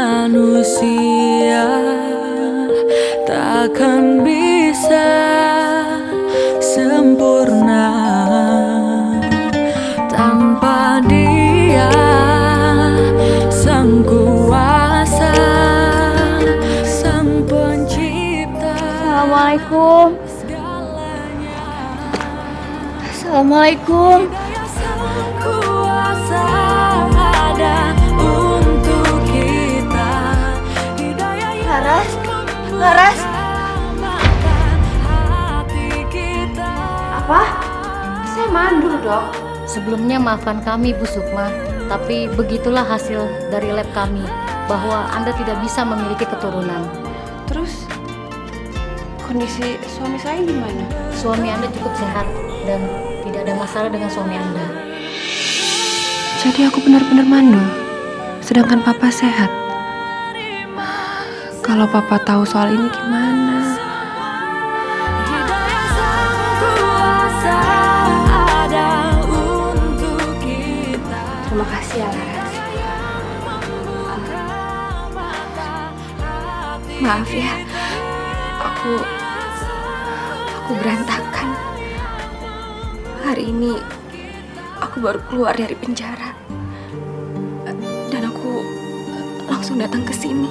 Manusia takkan bisa sempurna tanpa Dia, Sang Kuasa, Sang Pencipta. Assalamualaikum. Assalamualaikum. Sang Kuasa ada untuk kita. Hidayah yang Laras, Laras. hati kita. Apa? Saya mandul, Dok. Sebelumnya maafkan kami Bu Sukma, tapi begitulah hasil dari lab kami, bahwa Anda tidak bisa memiliki keturunan. Terus kondisi suami saya gimana? Suami Anda cukup sehat dan tidak ada masalah dengan suami Anda. Jadi aku benar-benar mandul, sedangkan Papa sehat. Kalau Papa tahu soal ini gimana? Hidayah Sang Kuasa ada untuk kita. Terima kasih ya, Laras. Maaf ya, aku berantakan. Hari ini aku baru keluar dari penjara dan aku langsung datang ke sini.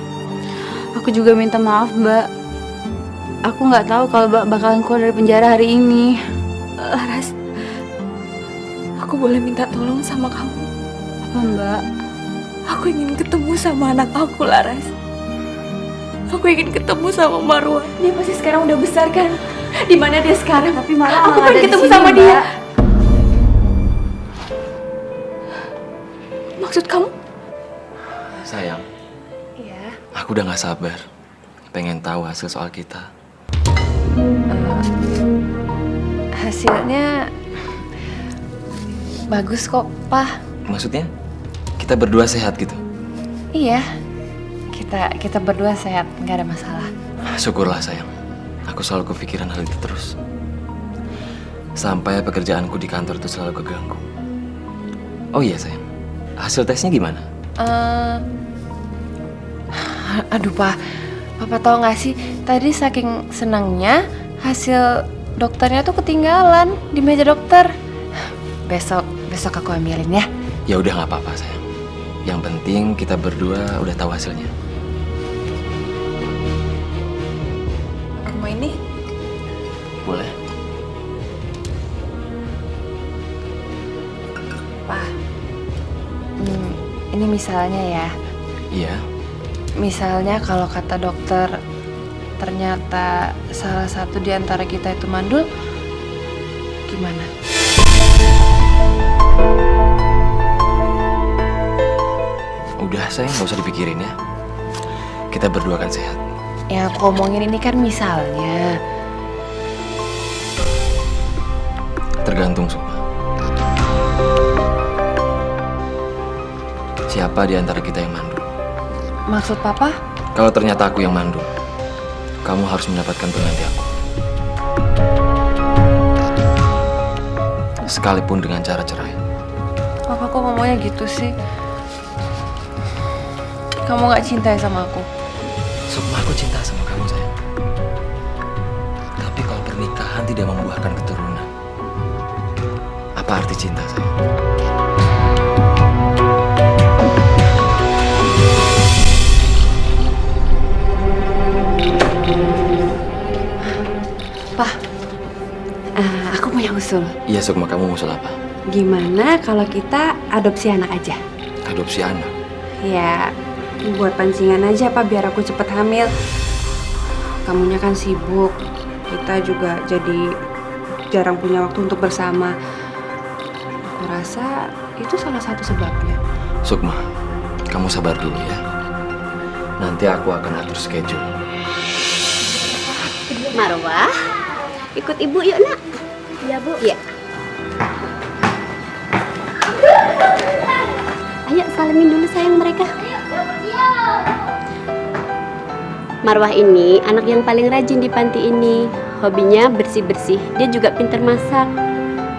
Aku juga minta maaf, Mbak. Aku nggak tahu kalau Mbak bakalan keluar dari penjara hari ini. Laras, aku boleh minta tolong sama kamu? Apa, Mbak? Aku ingin ketemu sama anak aku, Laras. Aku ingin ketemu sama Marwah. Dia pasti sekarang udah besar kan? Di mana dia sekarang? Tapi Marwah aku nggak pengen ada di ketemu sini, sama dia. Mbak. Maksud kamu? Sayang, Iya. aku udah gak sabar. Pengen tahu hasil soal kita. Hasilnya bagus kok, Pak. Maksudnya, kita berdua sehat gitu? Iya. Kita berdua sehat, nggak ada masalah. Syukurlah sayang. Aku selalu kepikiran hal itu terus. Sampai pekerjaanku di kantor itu selalu keganggu. Oh iya sayang, hasil tesnya gimana? Aduh, Pak. Papa tahu nggak sih, tadi saking senangnya hasil dokternya tuh ketinggalan di meja dokter. Besok aku ambilin ya. Ya udah nggak apa-apa sayang. Yang penting kita berdua udah tahu hasilnya. Mau ini? Boleh? Pak. Ini misalnya ya. Iya. Misalnya kalau kata dokter ternyata salah satu di antara kita itu mandul, gimana? Udah sayang, nggak usah dipikirin ya. Kita berdua kan sehat. Ya aku ngomongin ini kan misalnya. Tergantung Sukma. Siapa di antara kita yang mandul? Maksud Papa? Kalau ternyata aku yang mandul, kamu harus mendapatkan pengganti aku. Sekalipun dengan cara cerai. Papa kok ngomongnya gitu sih? Kamu gak cinta sama aku? Sukma, aku cinta sama kamu sayang. Tapi kalau pernikahan tidak membuahkan keturunan, apa arti cinta sayang? Pak, aku punya usul. Iya Sukma, kamu usul apa? Gimana kalau kita adopsi anak aja? Adopsi anak. Ya, buat pancingan aja, Pak, biar aku cepet hamil. Kamunya kan sibuk. Kita juga jadi jarang punya waktu untuk bersama. Aku rasa itu salah satu sebabnya. Sukma, kamu sabar dulu ya. Nanti aku akan atur schedule. Marwah, ikut ibu yuk nak. Iya bu. Iya. Ayo salamin dulu sayang mereka. Marwah ini anak yang paling rajin di panti ini. Hobinya bersih-bersih. Dia juga pintar masak.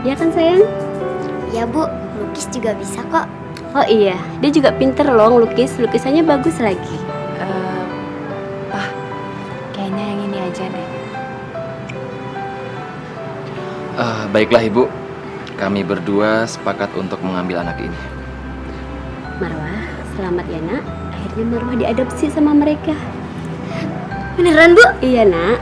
Ya kan sayang? Ya bu, lukis juga bisa kok. Oh iya, dia juga pinter loh ngelukis. Lukisannya bagus lagi. Pak, kayaknya yang ini aja deh. Baiklah Ibu, kami berdua sepakat untuk mengambil anak ini. Marwah, selamat ya nak. Akhirnya Marwah diadopsi sama mereka. Beneran Bu? Iya nak.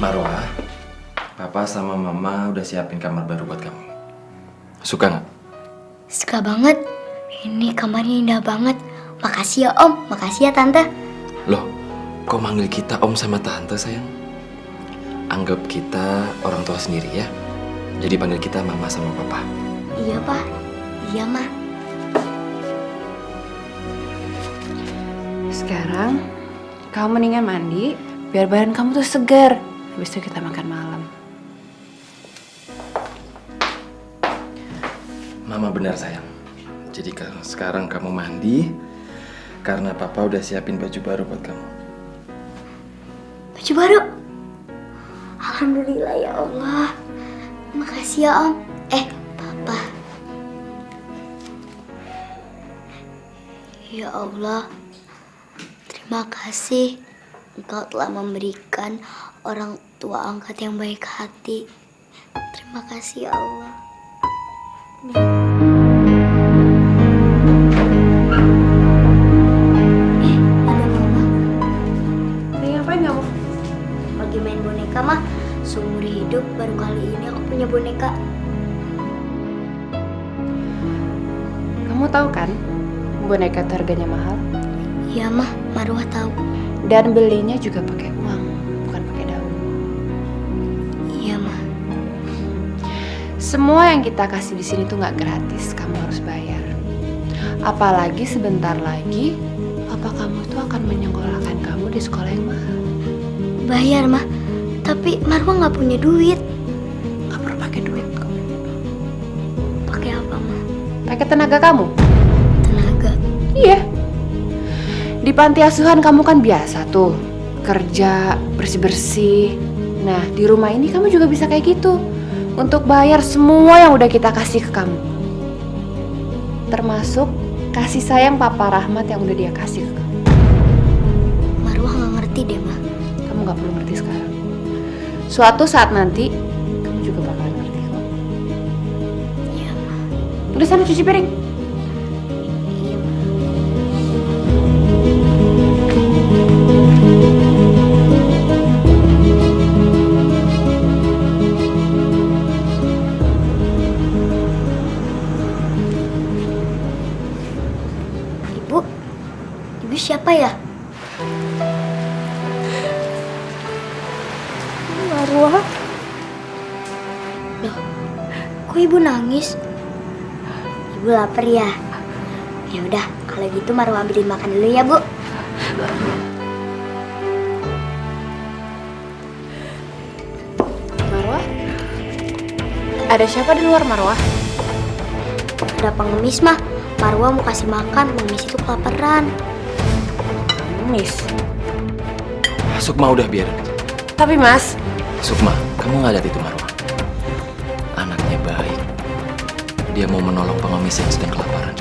Marwah, Papa sama Mama udah siapin kamar baru buat kamu. Suka nggak? Suka banget. Ini kamarnya indah banget. Makasih ya Om, makasih ya Tante. Loh, kok manggil kita Om sama Tante sayang? Anggap kita orang tua sendiri ya. Jadi panggil kita Mama sama Papa. Iya Pak, iya Ma. Sekarang kamu mendingan mandi biar badan kamu tuh segar. Habis itu kita makan malam. Mama benar sayang. Jadi sekarang kamu mandi karena Papa udah siapin baju baru buat kamu. Baju baru. Alhamdulillah ya Allah. Makasih ya Om. Papa. Ya Allah. Terima kasih. Engkau telah memberikan orang tua angkat yang baik hati. Terima kasih ya Allah. Ada Mama. Lagi ngapain kamu? Lagi main boneka mah. Seumur hidup baru kali ini aku punya boneka. Kamu tahu kan boneka itu harganya mahal? Iya mah, Marwah tahu. Dan belinya juga pakai uang, bukan pakai daun. Iya mah. Semua yang kita kasih di sini tuh nggak gratis, kamu harus bayar. Apalagi sebentar lagi, papa kamu tuh akan menyekolahkan kamu di sekolah yang mahal. Bayar mah. Tapi Marwah nggak punya duit. Nggak perlu pakai duit kok. Pakai apa mah? Pakai tenaga kamu. Tenaga. Iya. Di panti asuhan kamu kan biasa tuh kerja bersih-bersih. Nah, di rumah ini kamu juga bisa kayak gitu. Untuk bayar semua yang udah kita kasih ke kamu. Termasuk kasih sayang Papa Rahmat yang udah dia kasih ke kamu. Marwah nggak ngerti deh mah. Kamu nggak perlu ngerti sekarang. Suatu saat nanti kamu juga bakalan ngerti kok. Iya mah. Udah sana cuci piring. Iya mah. Ibu siapa ya? Marwah. Loh, kok ibu nangis? Ibu lapar ya? Ya udah, kalau gitu Marwah ambilin makan dulu ya, Bu. Marwah? Ada siapa di luar Marwah? Ada pengemis mah. Marwah mau kasih makan, pengemis itu kelaparan. Miss. Sukma udah biar. Tapi Mas, Sukma, kamu nggak lihat itu Marwah? Anaknya baik. Dia mau menolong pengemis yang sedang kelaparan.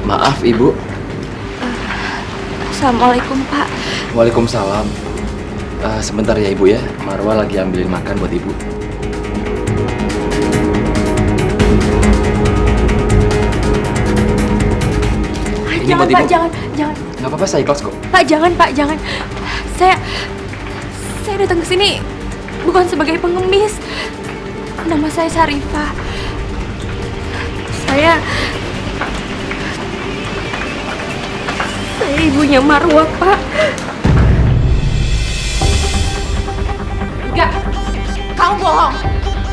Maaf Ibu. Assalamualaikum Pak. Waalaikumsalam. Sebentar ya Ibu ya, Marwah lagi ambilin makan buat Ibu. Ini jangan buat Pak, ibu. jangan. Nggak apa-apa, saya ikhlas kok. Pak, jangan Pak, jangan. Saya datang ke sini bukan sebagai pengemis. Nama saya Syarifah. Saya ibunya Marwah, Pak. Enggak, kamu bohong.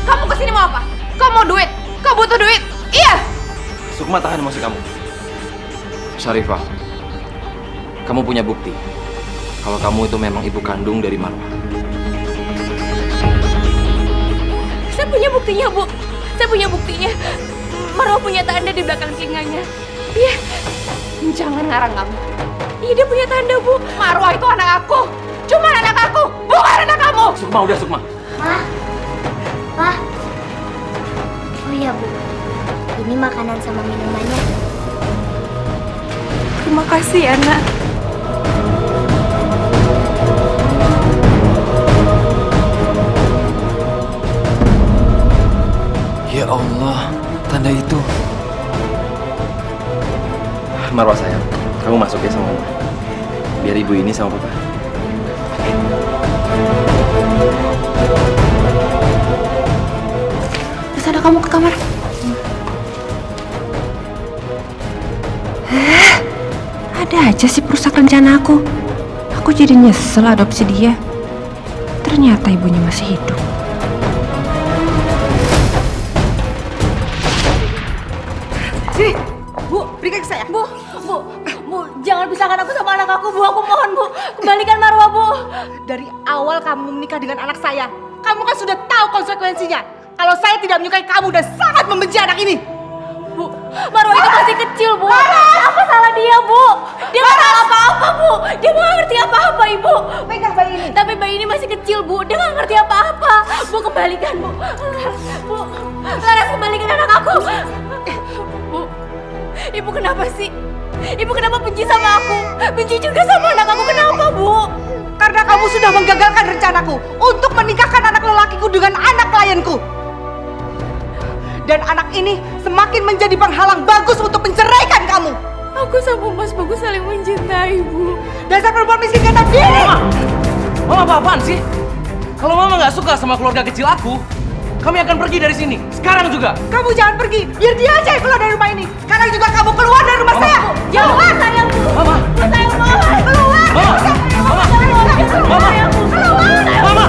Kamu kesini mau apa? Kamu mau duit? Kau butuh duit? Iya. Sukma, tahan emosi kamu. Syarifah, kamu punya bukti kalau kamu itu memang ibu kandung dari Marwah. Saya punya buktinya, Bu. Saya punya buktinya. Marwah punya tanda di belakang telinganya. Iya. Jangan ngarang kamu. Iya, dia punya tanda, Bu. Marwah itu anak aku. Cuma anak aku, bukan anak kamu. Sukma, udah Sukma. Pak. Oh iya, Bu. Ini makanan sama minumannya. Terima kasih, anak. Ya Allah, tanda itu. Marwah sayang, kamu masuk ya sama Mama. Biar ibu ini sama Papa. Terus ada kamu ke kamar. Ada aja sih perusak rencana aku. Aku jadi nyesel adopsi dia. Ternyata ibunya masih hidup. Sini, Bu, berikan ke saya. Bu, jangan pisahkan aku sama anak aku, Bu. Aku mohon, Bu. Kembalikan Marwah, Bu. Dari awal kamu menikah dengan anak saya, kamu kan sudah tahu konsekuensinya. Kalau saya tidak menyukai kamu dan sangat membenci anak ini. Bu, Marwah itu masih kecil, Bu. Apa salah dia, Bu? Dia nggak salah apa-apa, Bu. Dia nggak ngerti apa-apa, Ibu. Pegang bayi ini. Tapi bayi ini masih kecil, Bu. Dia nggak ngerti apa-apa. Bu, kembalikan, Bu. Bu, Laras, kembalikan anak aku. Bu, Ibu kenapa sih? Ibu kenapa benci sama aku? Benci juga sama anak aku. Kenapa, Bu? Karena kamu sudah menggagalkan rencanaku untuk menikahkan anak lelakiku dengan anak klienku. Dan anak ini semakin menjadi penghalang bagus untuk menceraikan kamu. Aku sama Mas Bagus saling mencintai, Bu. Dasar perempuan miskin kata diri. Mama apa-apaan sih? Kalau Mama nggak suka sama keluarga kecil aku, kami akan pergi dari sini. Sekarang juga. Kamu jangan pergi, biar dia aja yang keluar dari rumah ini. Sekarang juga kamu keluar dari rumah saya. Jangan, sayang, Bu. Mama. Saya mohon. Keluar. Mama. Mama. Mama. Mama.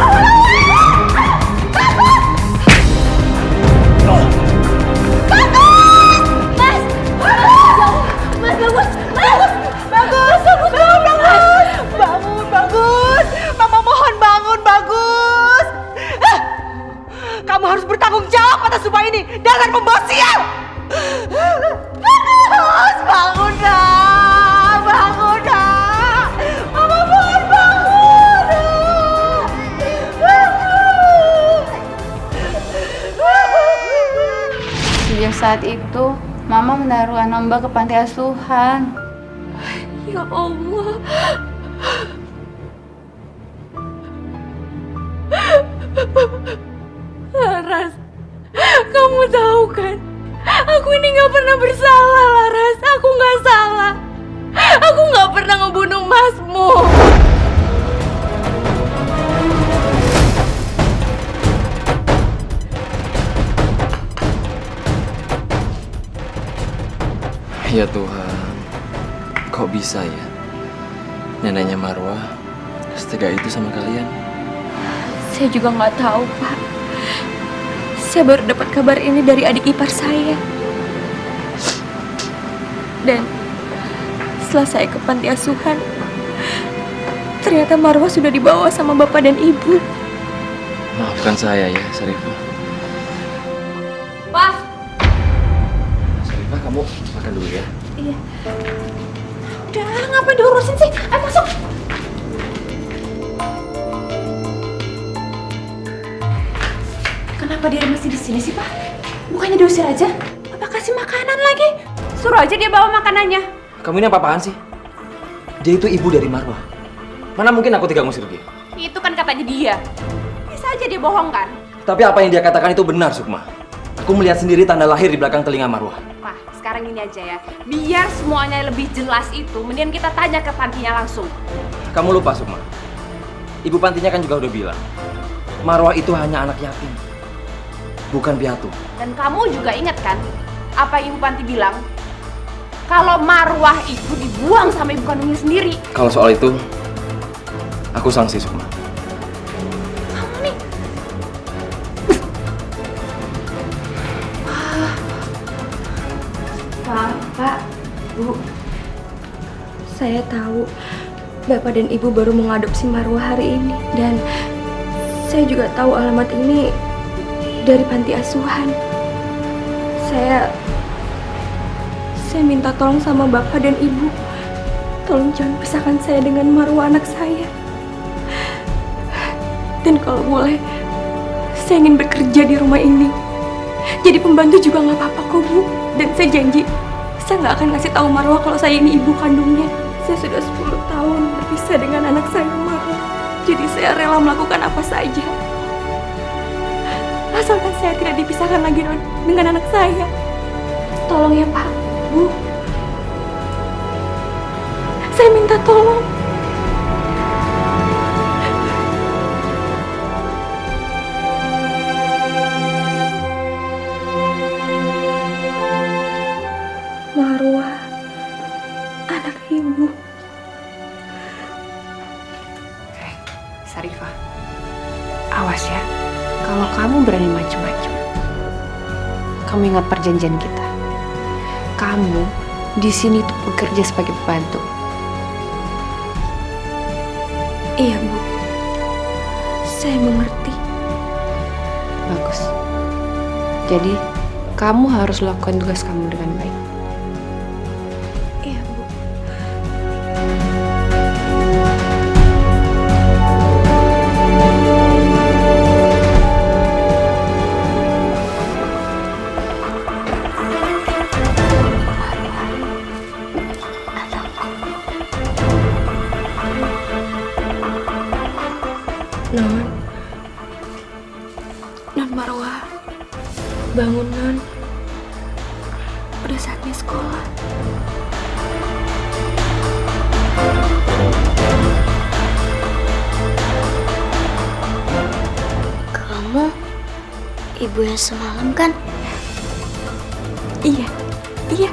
Bagus. Mama mohon bangun, Bagus. Kamu harus bertanggung jawab atas semua ini. Dasar pembawa sial. Bagus, bangun dah. Bangun dah. Mama mohon bangun. Sejak saat itu, Mama menaruh anak Mbak ke panti asuhan. Ya Allah. Laras, kamu tahu kan? Aku ini nggak pernah bersalah, Laras. Aku nggak salah. Aku nggak pernah ngebunuh Masmu. Ya Tuhan, kok bisa ya neneknya Marwah setega itu sama kalian? Saya juga nggak tahu, Pak. Saya baru dapat kabar ini dari adik ipar saya. Dan setelah saya ke panti asuhan, ternyata Marwah sudah dibawa sama bapak dan ibu. Maafkan saya ya, Syarifah. Pak! Syarifah, kamu makan dulu ya. Iya. Udah, ngapain diurusin sih? Ayo masuk! Kenapa dia masih di sini sih, Pak? Bukannya diusir aja? Apa kasih makanan lagi? Suruh aja dia bawa makanannya. Kamu ini apa-apaan sih? Dia itu ibu dari Marwah. Mana mungkin aku tidak ngusir dia? Itu kan katanya dia. Bisa aja dia bohong kan? Tapi apa yang dia katakan itu benar, Sukma. Aku melihat sendiri tanda lahir di belakang telinga Marwah. Pak, sekarang ini aja ya. Biar semuanya lebih jelas itu, mendingan kita tanya ke pantinya langsung. Kamu lupa, Sukma. Ibu pantinya kan juga udah bilang, Marwah itu hanya anak yatim, bukan piatu. Dan kamu juga ingat kan, apa Ibu Panti bilang? Kalau Marwah itu dibuang sama ibu kandungnya sendiri. Kalau soal itu, aku sanksi, Sukma. Kamu nih. Pak, Bu, saya tahu Bapak dan Ibu baru mengadopsi Marwah hari ini. Dan saya juga tahu alamat ini dari panti asuhan. Saya minta tolong sama Bapak dan Ibu. Tolong jangan pisahkan saya dengan Marwah anak saya. Dan kalau boleh, saya ingin bekerja di rumah ini. Jadi pembantu juga nggak apa-apa kok, Bu. Dan saya janji, saya nggak akan ngasih tahu Marwah kalau saya ini ibu kandungnya. Saya sudah 10 tahun berpisah dengan anak saya, Marwah. Jadi saya rela melakukan apa saja. Asalkan saya tidak dipisahkan lagi dengan anak saya. Tolong ya, Pak, Bu. Saya minta tolong. Marwah, anak Ibu. Sarifah, awas ya. Kalau kamu berani macam-macam, kamu ingat perjanjian kita. Kamu di sini tuh bekerja sebagai pembantu. Iya, Bu. Saya mengerti. Bagus. Jadi, kamu harus lakukan tugas kamu dengan baik. Iya, Bu. Non Marwah, bangun Non. Udah saatnya sekolah. Kamu ibu yang semalam kan? Iya, iya.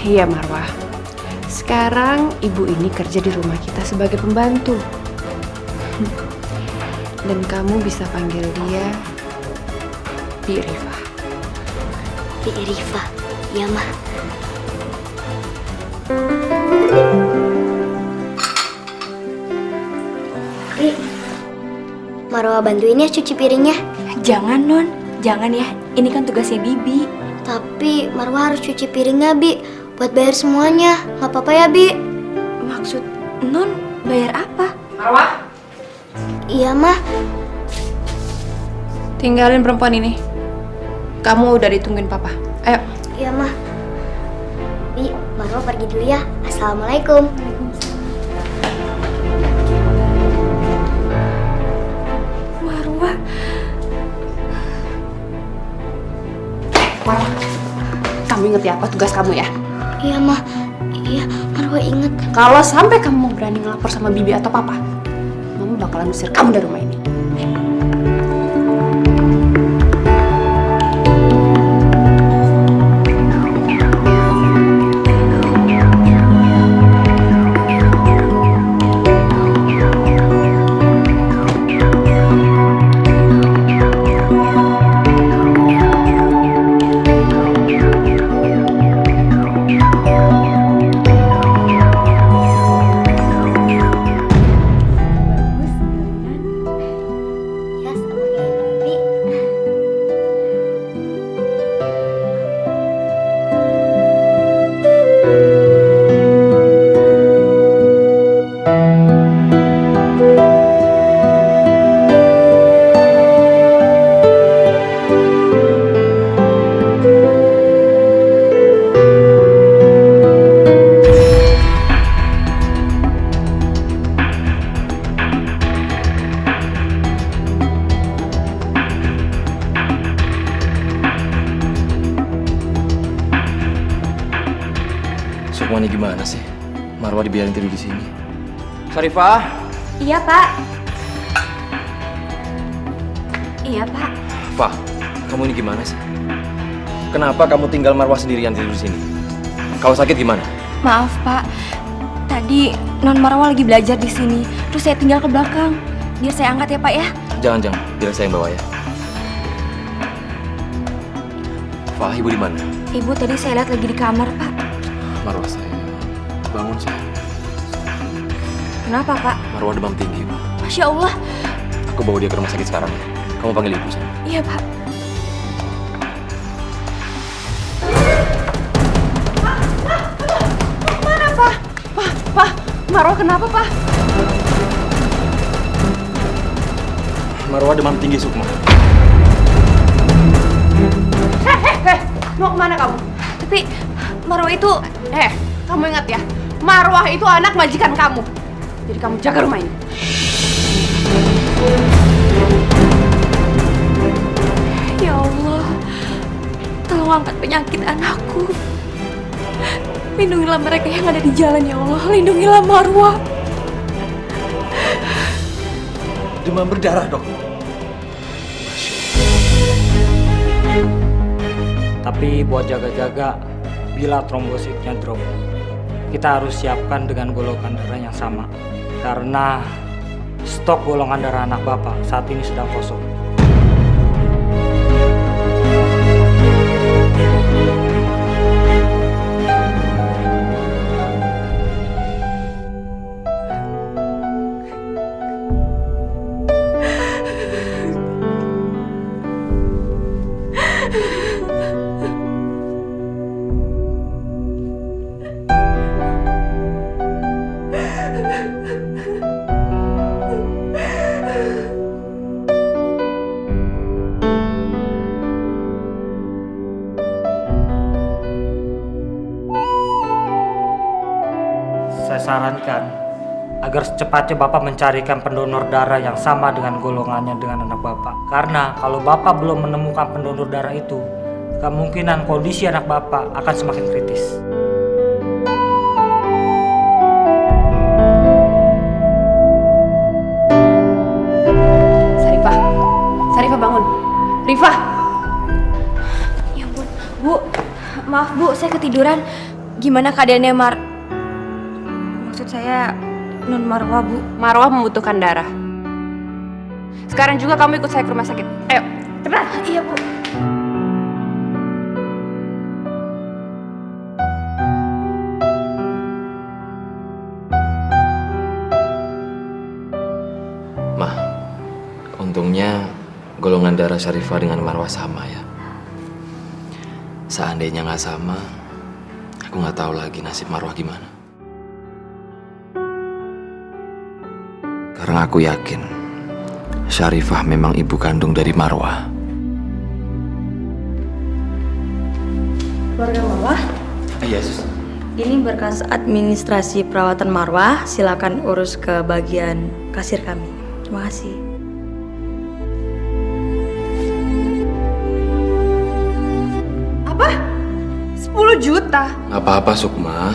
Iya, Marwah. Sekarang ibu ini kerja di rumah kita sebagai pembantu. Dan kamu bisa panggil dia Bi Rifa. Bi Rifa, ya mah. Ri, Marwah bantuin ya cuci piringnya. Jangan Non, jangan ya. Ini kan tugasnya Bibi. Tapi Marwah harus cuci piringnya, Bi. Buat bayar semuanya. Nggak apa-apa ya, Bi? Maksud Non bayar apa? Marwah? Iya, Mah. Tinggalin perempuan ini. Kamu udah ditungguin papa. Ayo. Iya, Mah. Bi, Marwah pergi dulu ya. Assalamualaikum. Marwah. Marwah, kamu inget ya apa tugas kamu ya? Iya, Mah. Iya, Marwah inget. Kalau sampai kamu berani ngelapor sama Bibi atau Papa, Mama bakalan usir kamu dari rumah ini. Maunya gimana sih? Marwah dibiarin tidur di sini. Syarifah. Iya, Pak. Iya, Pak. Fah, kamu ini gimana sih? Kenapa kamu tinggal Marwah sendirian tidur di sini? Kalau sakit gimana? Maaf, Pak. Tadi Non Marwah lagi belajar di sini. Terus saya tinggal ke belakang. Biar saya angkat ya, Pak ya. Jangan, biar saya yang bawa ya. Fah, ibu di mana? Ibu tadi saya lihat lagi di kamar, Pak. Marwah saya. Bangun saya. Kenapa, Pak? Marwah demam tinggi, Pak. Masya Allah. Aku bawa dia ke rumah sakit sekarang. Kamu panggil ibu saya. Iya, Pak. Mana, Pak? Pak, Marwah kenapa, Pak? Marwah demam tinggi, Sukma. Mau kemana kamu? Tapi Marwah itu... Kamu ingat ya, Marwah itu anak majikan kamu. Jadi kamu jaga rumah ini. Ya Allah, tolong angkat penyakit anakku. Lindungilah mereka yang ada di jalan, ya Allah. Lindungilah Marwah. Demam berdarah, dok. Tapi buat jaga-jaga, bila trombositnya drop, kita harus siapkan dengan golongan darah yang sama. Karena stok golongan darah anak Bapak saat ini sedang kosong. Saya sarankan agar secepatnya Bapak mencarikan pendonor darah yang sama dengan golongannya dengan anak Bapak. Karena kalau Bapak belum menemukan pendonor darah itu, kemungkinan kondisi anak Bapak akan semakin kritis. Sarifah bangun. Rifah. Ya ampun, Bu. Maaf, Bu, saya ketiduran. Gimana keadaannya Maksud saya Non Marwah, Bu. Marwah membutuhkan darah. Sekarang juga kamu ikut saya ke rumah sakit. Ayo, cepat. Iya, Bu. Mah, untungnya golongan darah Syarifah dengan Marwah sama ya. Seandainya nggak sama, aku nggak tahu lagi nasib Marwah gimana. Karena aku yakin Syarifah memang ibu kandung dari Marwah. Keluarga Marwah, Iya, Sus. ini berkas administrasi perawatan Marwah. Silakan urus ke bagian kasir kami. Terima kasih. Apa? 10 juta? Nggak apa-apa, Sukma.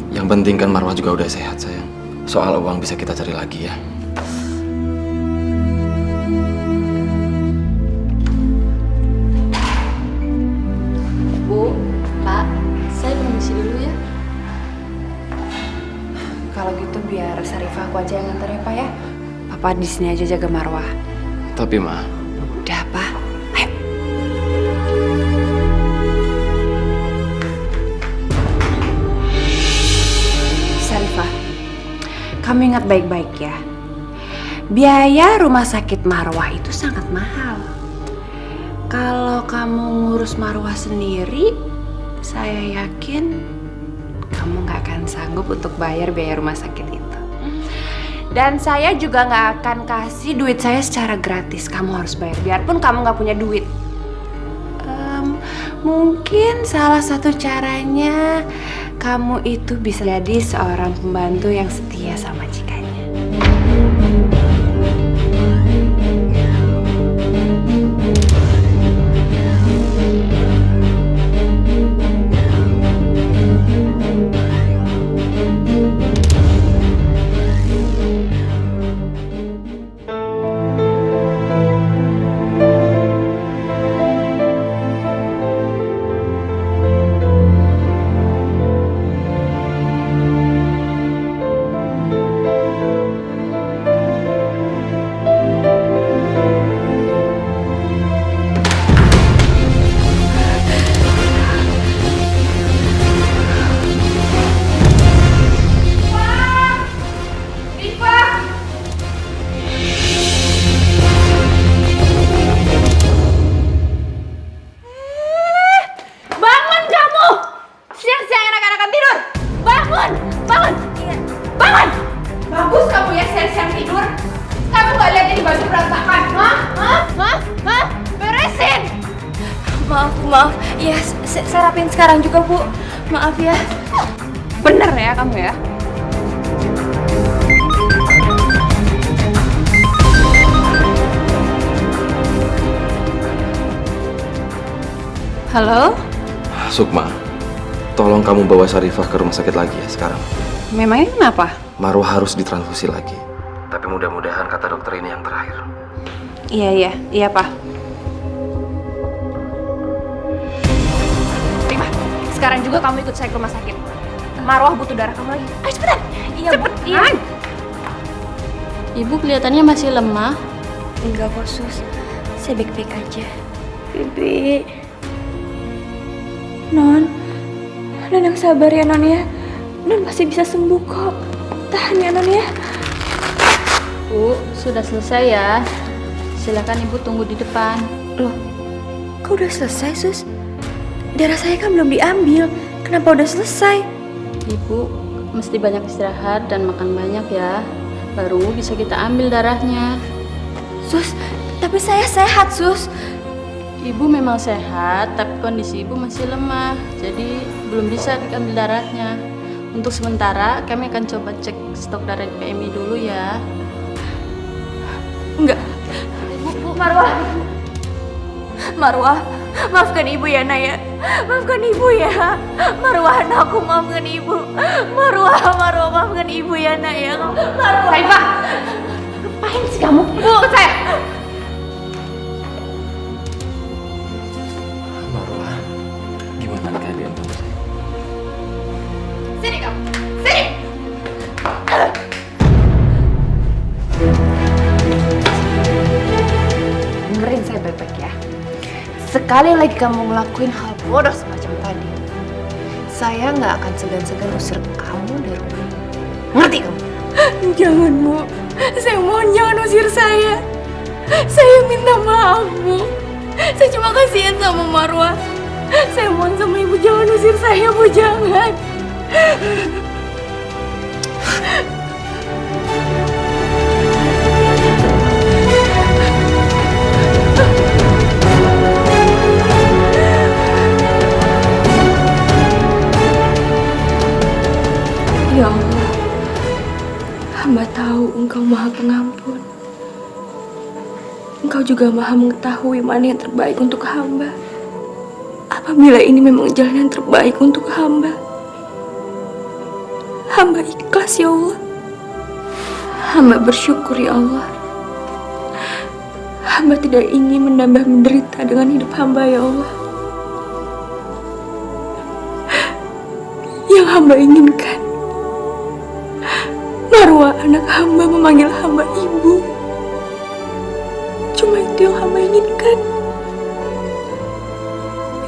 Yang penting kan Marwah juga udah sehat, sayang. Soal uang bisa kita cari lagi ya. Bu, Pak, saya permisi dulu ya. Kalau gitu biar Syarifah aku aja yang nganter ya, Pak ya. Papa di sini aja jaga Marwah. Tapi, Ma, Udah, Pak. Ayo. Syarifah, kamu ingat baik-baik ya. Biaya rumah sakit Marwah itu sangat mahal. Kalau kamu ngurus Marwah sendiri, saya yakin kamu nggak akan sanggup untuk bayar biaya rumah sakit itu. Dan saya juga nggak akan kasih duit saya secara gratis. Kamu harus bayar, biarpun kamu nggak punya duit. Mungkin salah satu caranya kamu itu bisa jadi seorang pembantu yang setia sama majikannya. maaf. Iya, saya rapiin sekarang juga, Bu. Maaf ya. Bener ya kamu ya? Halo? Sukma, tolong kamu bawa Syarifah ke rumah sakit lagi ya sekarang. Memangnya kenapa? Marwah harus ditransfusi lagi. Tapi mudah-mudahan kata dokter ini yang terakhir. Iya, Pak. Rima, sekarang juga kamu ikut saya ke rumah sakit. Marwah butuh darah kamu lagi. Ayo cepetan. Iya, Bu. Iya. Ibu kelihatannya masih lemah. Enggak kok, Sus. Saya baik-baik aja. Bibi. Non yang sabar ya, Non ya. Non pasti bisa sembuh kok. Tahan ya, Non ya. Bu, sudah selesai ya. Silakan Ibu tunggu di depan. Loh, kok udah selesai, Sus? Darah saya kan belum diambil. Kenapa udah selesai? Ibu mesti banyak istirahat dan makan banyak ya. Baru bisa kita ambil darahnya. Sus, tapi saya sehat, Sus. Ibu memang sehat, tapi kondisi ibu masih lemah. Jadi belum bisa diambil darahnya. Untuk sementara kami akan coba cek stok darah di PMI dulu ya. Enggak. Bu Marwah. Marwah, maafkan ibu ya, Naya. Maafkan ibu ya. Marwah, anakku, maafkan ibu. Marwah, maafkan ibu ya, Naya. Marwah. Saifah, ngapain sih kamu? Bu, saya. Marwah, gimana keadaan kamu? Sini kamu, sini. Dengerin saya baik-baik ya. Sekali lagi kamu ngelakuin hal bodoh semacam tadi, saya nggak akan segan-segan usir kamu dari rumah ini. Ngerti kamu? Jangan, Bu. Saya mohon jangan usir saya. Saya minta maaf, Bu. Saya cuma kasihan sama Marwah. Saya mohon sama ibu jangan usir saya, Bu. Jangan. Ya Allah, hamba tahu Engkau Maha Pengampun. Engkau juga Maha mengetahui mana yang terbaik untuk hamba. Apabila ini memang jalan yang terbaik untuk hamba, hamba ikhlas ya Allah. Hamba bersyukur ya Allah. Hamba tidak ingin menambah menderita dengan hidup hamba ya Allah. Yang hamba inginkan, Marwah anak hamba memanggil hamba ibu. Cuma itu yang hamba inginkan.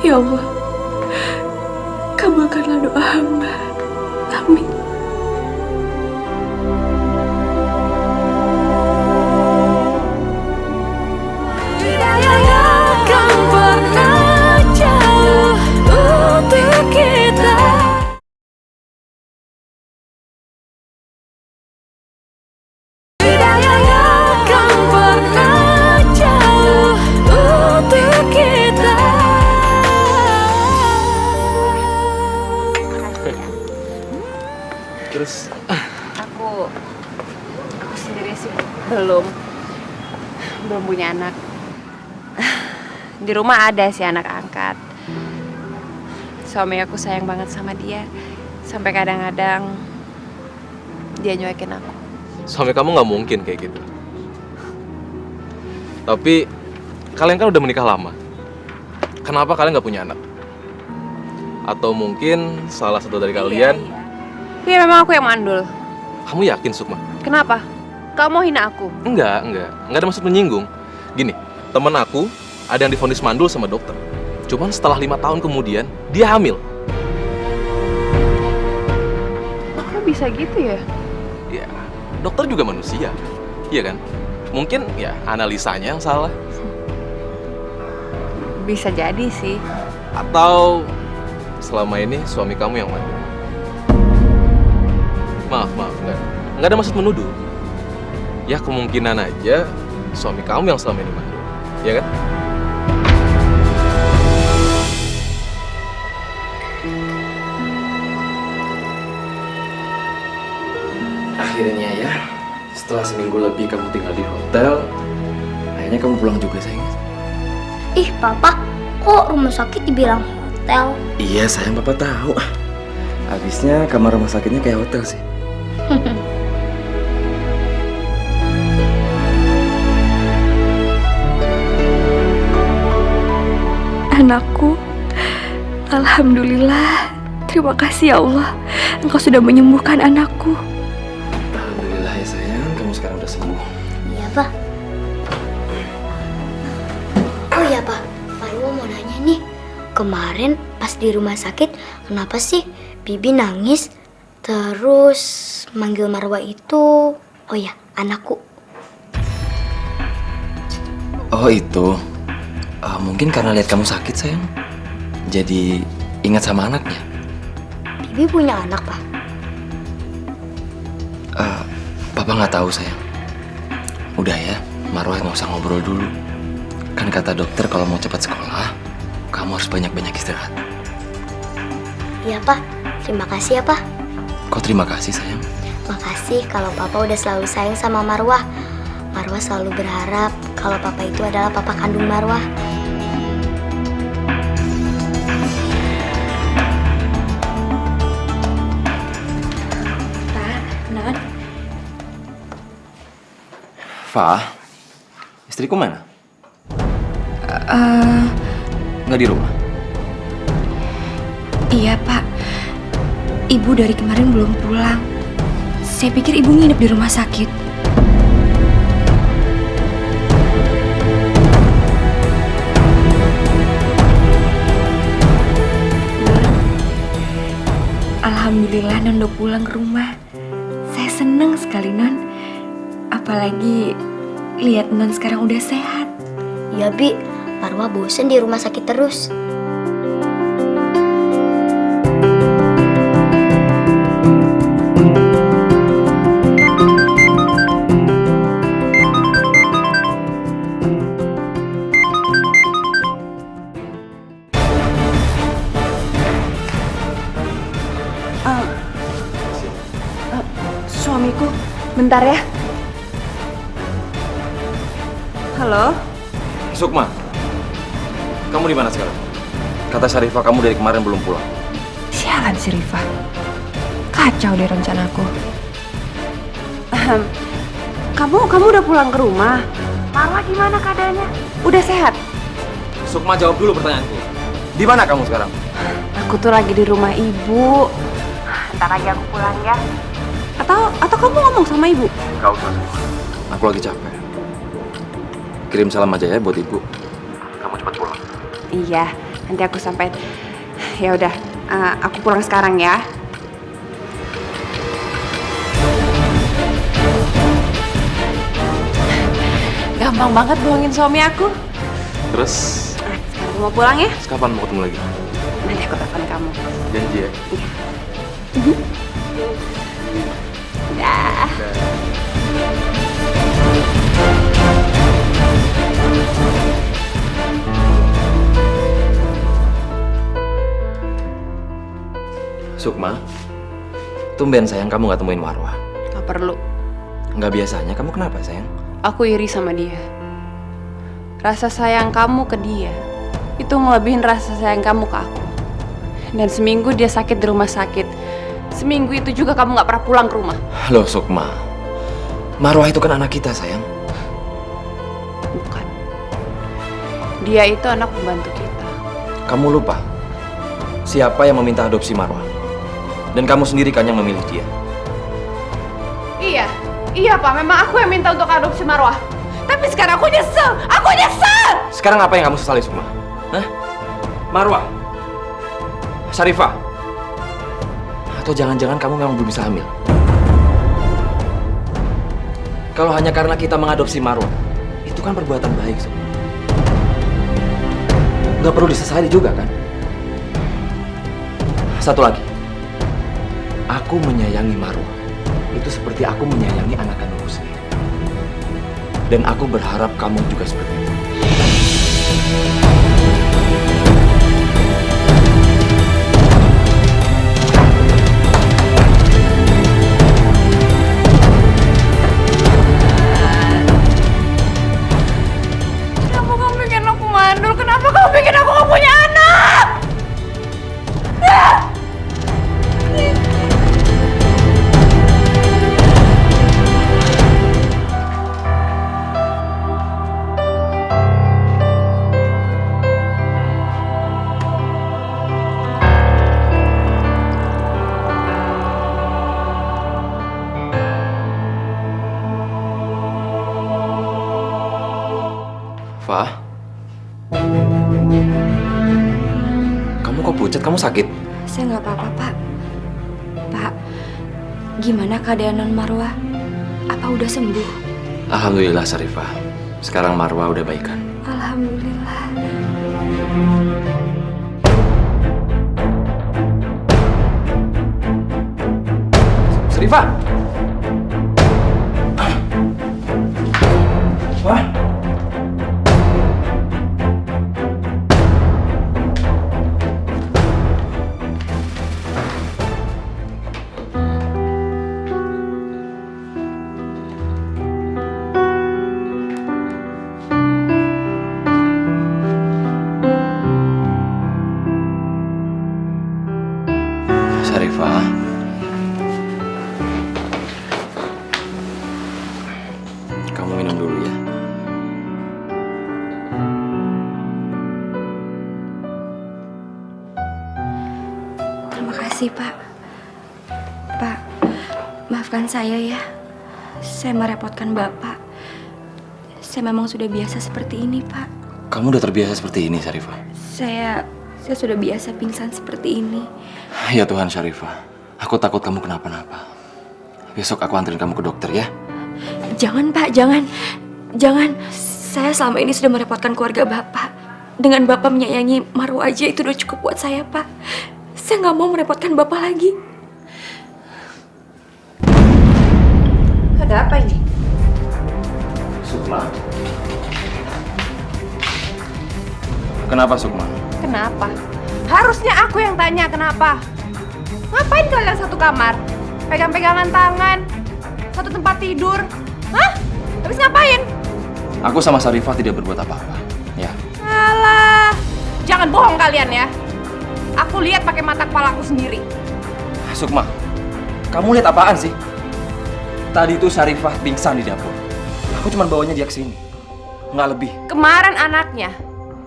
Ya Allah, kabulkanlah doa hamba. Amin. Takkan pernah jauh untuk kita. Takkan pernah jauh untuk kita. Terus Aku sendiri sih belum punya anak. Di rumah ada sih anak angkat. Suami aku sayang banget sama dia. Sampai kadang-kadang dia nyuekin aku. Suami kamu nggak mungkin kayak gitu. Tapi kalian kan udah menikah lama. Kenapa kalian nggak punya anak? Atau mungkin salah satu dari kalian? Iya, memang aku yang mandul. Kamu yakin, Sukma? Kenapa? Kamu mau hina aku? Enggak ada maksud menyinggung. Gini, temen aku ada yang divonis mandul sama dokter. Cuman setelah 5 tahun kemudian dia hamil. Kok bisa gitu ya? Ya, dokter juga manusia, iya kan? Mungkin ya analisanya yang salah. Bisa jadi sih. Atau selama ini suami kamu yang mandul. Maaf, nggak ada maksud menuduh. Ya kemungkinan aja suami kamu yang selama ini mandul, ya kan? Akhirnya ya, setelah seminggu lebih kamu tinggal di hotel, akhirnya kamu pulang juga sayang. Ih, Papa, kok rumah sakit dibilang hotel? Iya sayang, Papa tahu. Habisnya kamar rumah sakitnya kayak hotel sih. Anakku, alhamdulillah. Terima kasih ya Allah, Engkau sudah menyembuhkan anakku. Alhamdulillah ya sayang, kamu sekarang udah sembuh. Iya, Pak. Oh iya, Pak. Marwa mau nanya nih. Kemarin pas di rumah sakit, kenapa sih Bibi nangis? Terus manggil Marwa itu, oh ya, anakku. Oh itu, mungkin karena lihat kamu sakit sayang, jadi ingat sama anaknya. Bibi punya anak, Pak. Papa nggak tahu sayang. Udah ya, Marwah nggak usah ngobrol dulu. Kan kata dokter kalau mau cepat sekolah, kamu harus banyak-banyak istirahat. Iya, Pak. Terima kasih ya, Pak. Kok terima kasih sayang? Makasih kalau Papa udah selalu sayang sama Marwah. Marwah selalu berharap kalau Papa itu adalah Papa kandung Marwah. Non. Fa, istriku mana? Nggak di rumah? Iya, Pak. Ibu dari kemarin belum pulang. Saya pikir ibu nginep di rumah sakit. Alhamdulillah Non udah pulang ke rumah. Saya seneng sekali, Non. Apalagi lihat Non sekarang udah sehat. Ya, Bi. Marwah bosen di rumah sakit terus. Suamiku, bentar ya. Halo? Sukma, kamu di mana sekarang? Kata Syarifah kamu dari kemarin belum pulang. Sialan si Rifa. Kacau deh rencanaku. Kamu udah pulang ke rumah? Marwa gimana keadaannya? Udah sehat? Sukma, jawab dulu pertanyaanku. Di mana kamu sekarang? Aku tuh lagi di rumah ibu. Ntar lagi aku pulang ya. Atau kamu ngomong sama ibu? Gak usah. Aku lagi capek. Kirim salam aja ya buat ibu. Kamu cepat pulang. Iya, nanti aku sampai. Ya udah, aku pulang sekarang ya. Gampang banget bohongin suami aku. Terus? Sekarang aku mau pulang ya. Kapan mau ketemu lagi? Nanti aku telepon kamu. Janji ya? Dah. Sukma, tumben sayang kamu nggak temuin Marwah. Gak perlu. Nggak biasanya, kamu kenapa sayang? Aku iri sama dia. Rasa sayang kamu ke dia itu ngelebihin rasa sayang kamu ke aku. Dan seminggu dia sakit di rumah sakit. Seminggu itu juga kamu gak pernah pulang ke rumah. Loh Sukma, Marwah itu kan anak kita sayang. Bukan. Dia itu anak pembantu kita. Kamu lupa siapa yang meminta adopsi Marwah? Dan kamu sendiri kan yang memilih dia. Iya Pak, memang aku yang minta untuk adopsi Marwah. Tapi sekarang aku nyesel. Sekarang apa yang kamu sesali Sukma? Hah? Marwah? Syarifah? Atau jangan-jangan kamu memang belum bisa hamil? Kalau hanya karena kita mengadopsi Marwah, itu kan perbuatan baik, Sukma. Nggak perlu disesali juga kan? Satu lagi, aku menyayangi Marwah. Itu seperti aku menyayangi anak kandungku sendiri. Dan aku berharap kamu juga seperti itu. Sarifah? Kamu kok pucat? Kamu sakit? Saya nggak apa-apa, Pak. Pak, gimana keadaan Non Marwah? Apa udah sembuh? Alhamdulillah Sarifah. Sekarang Marwah udah baikan. Alhamdulillah. Sarifah! Wah! Sarifah, kamu minum dulu ya. Terima kasih, Pak. Pak, maafkan saya ya. Saya merepotkan Bapak. Saya memang sudah biasa seperti ini, Pak. Kamu udah terbiasa seperti ini, Sarifah. Saya sudah biasa pingsan seperti ini. Ya Tuhan, Sarifah. Aku takut kamu kenapa-napa. Besok aku anterin kamu ke dokter ya. Jangan, Pak, jangan. Jangan. Saya selama ini sudah merepotkan keluarga Bapak. Dengan Bapak menyayangi Marwah aja itu udah cukup buat saya, Pak. Saya nggak mau merepotkan Bapak lagi. Ada apa ini? Sukma. Kenapa Sukma? Kenapa? Harusnya aku yang tanya kenapa. Ngapain kalian satu kamar? Pegang-pegangan tangan, satu tempat tidur. Hah? Habis ngapain? Aku sama Sarifah tidak berbuat apa-apa. Ya. Alah, jangan bohong kalian ya. Aku lihat pakai mata kepala aku sendiri. Sukma, kamu lihat apaan sih? Tadi itu Sarifah pingsan di dapur. Aku cuma bawanya dia ke sini. Nggak lebih. Kemarin anaknya,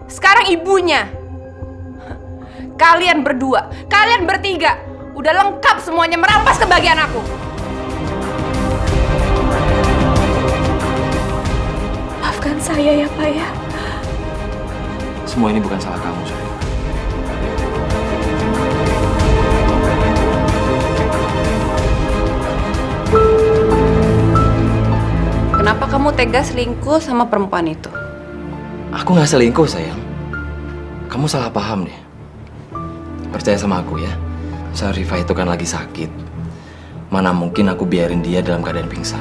sekarang ibunya. Kalian berdua, kalian bertiga, udah lengkap semuanya merampas kebahagiaan aku. Maafkan saya ya, Pak ya. Semua ini bukan salah kamu, Sarifah. Kenapa kamu tega selingkuh sama perempuan itu? Aku nggak selingkuh, sayang. Kamu salah paham deh. Percaya sama aku ya. Sarifah itu kan lagi sakit. Mana mungkin aku biarin dia dalam keadaan pingsan.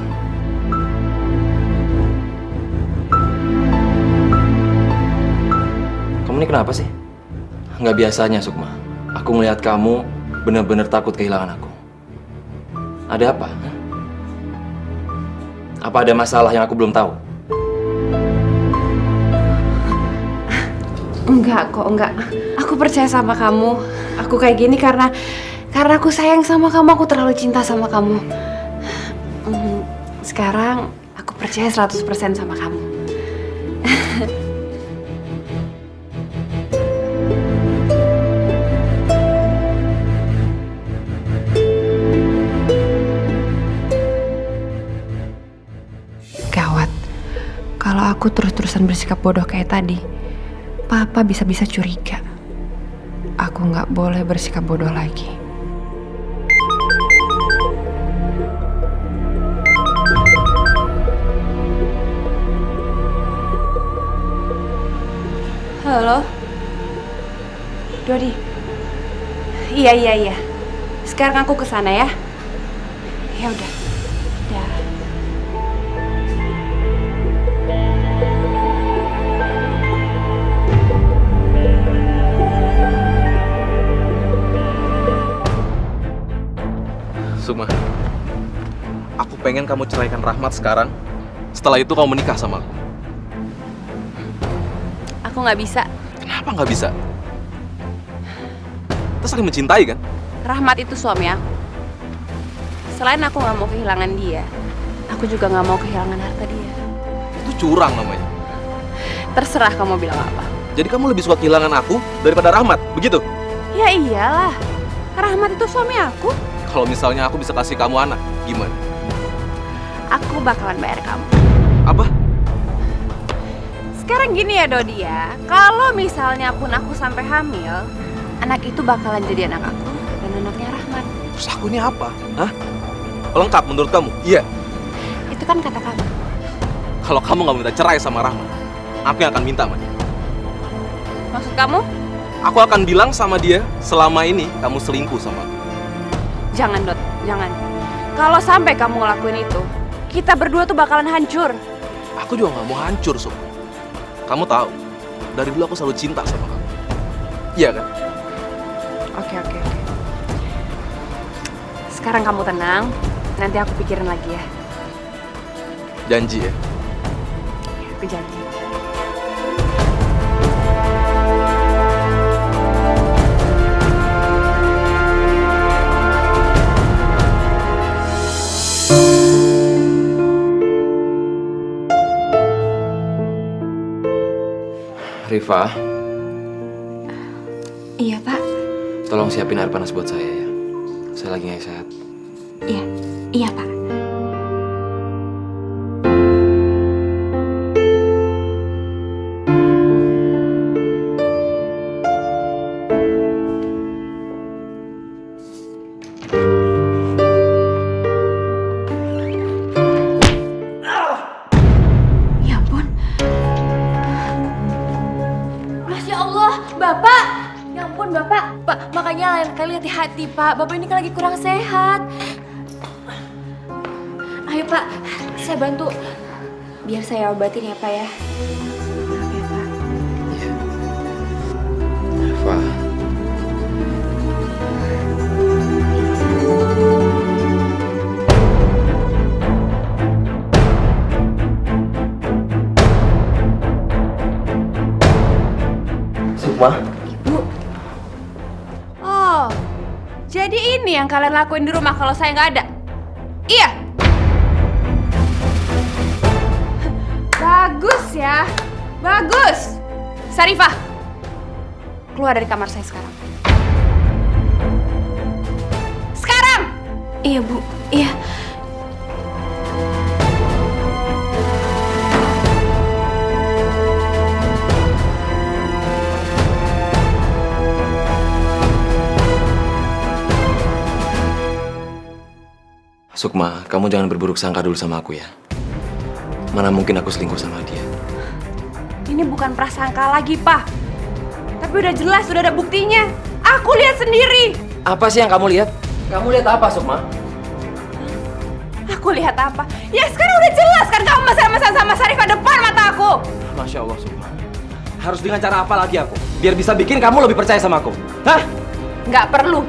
Kamu ini kenapa sih? Nggak biasanya, Sukma. Aku ngelihat kamu benar-benar takut kehilangan aku. Ada apa? Hah? Apa ada masalah yang aku belum tahu? Enggak kok, enggak. Aku percaya sama kamu. Aku kayak gini karena aku sayang sama kamu, aku terlalu cinta sama kamu. Sekarang aku percaya 100% sama kamu. Gawat. Kalau aku terus-terusan bersikap bodoh kayak tadi, Papa bisa-bisa curiga. Aku nggak boleh bersikap bodoh lagi. Halo? Dodi? Iya. Sekarang aku kesana ya. Ya udah. Dah. Sukma, aku pengen kamu ceraikan Rahmat sekarang. Setelah itu kamu menikah sama aku. Aku nggak bisa. Kenapa nggak bisa? Kita saling mencintai kan? Rahmat itu suami aku. Selain aku nggak mau kehilangan dia, aku juga nggak mau kehilangan harta dia. Itu curang namanya. Terserah kamu bilang apa. Jadi kamu lebih suka kehilangan aku daripada Rahmat, begitu? Ya iyalah. Rahmat itu suami aku. Kalau misalnya aku bisa kasih kamu anak, gimana? Aku bakalan bayar kamu. Apa? Sekarang gini ya Dodi ya, kalau misalnya pun aku sampai hamil, anak itu bakalan jadi anak aku dan anaknya Rahman. Terus aku ini apa? Hah? Lengkap menurut kamu? Iya. Itu kan kata kamu. Kalau kamu nggak minta cerai sama Rahman, aku yang akan minta sama dia. Maksud kamu? Aku akan bilang sama dia, selama ini kamu selingkuh sama aku. Jangan Dot, jangan. Kalau sampai kamu ngelakuin itu, kita berdua tuh bakalan hancur. Aku juga nggak mau hancur, Sob. Kamu tahu, dari dulu aku selalu cinta sama kamu. Iya kan? Oke. Sekarang kamu tenang, nanti aku pikirin lagi ya. Janji ya? Aku janji. Rifa, Iya, Pak. tolong siapin air panas buat saya ya. Saya lagi nggak sehat. Iya, Pak. Ya ampun. Masya Allah, Bapak. Ya ampun, Bapak. Pak, makanya lain kali hati-hati, Pak. Bapak ini kan lagi kurang sehat. Ayo, Pak. Saya bantu. Biar saya obatin ya, Pak ya. Rifa. Sukma. Oh, jadi ini yang kalian lakuin di rumah kalau saya nggak ada? Iya. Bagus ya, bagus. Sarifah, keluar dari kamar saya sekarang. Sekarang. Iya, Bu. Iya. Sukma, kamu jangan berburuk sangka dulu sama aku ya. Mana mungkin aku selingkuh sama dia. Ini bukan prasangka lagi, Pak. Tapi udah jelas, udah ada buktinya. Aku lihat sendiri. Apa sih yang kamu lihat? Kamu lihat apa, Sukma? Aku lihat apa? Ya sekarang udah jelas kan kamu mesra-mesraan sama Sarifah depan mata aku. Masya Allah, Sukma. Harus dengan cara apa lagi aku? Biar bisa bikin kamu lebih percaya sama aku. Hah? Nggak perlu.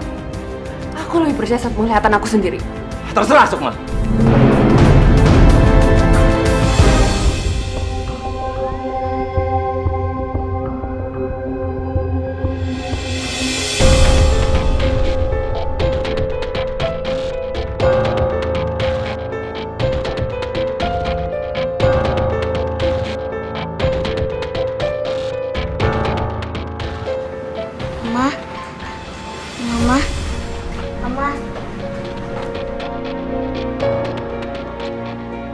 Aku lebih percaya sama penglihatan aku sendiri. Terserah, Sukma. Mama.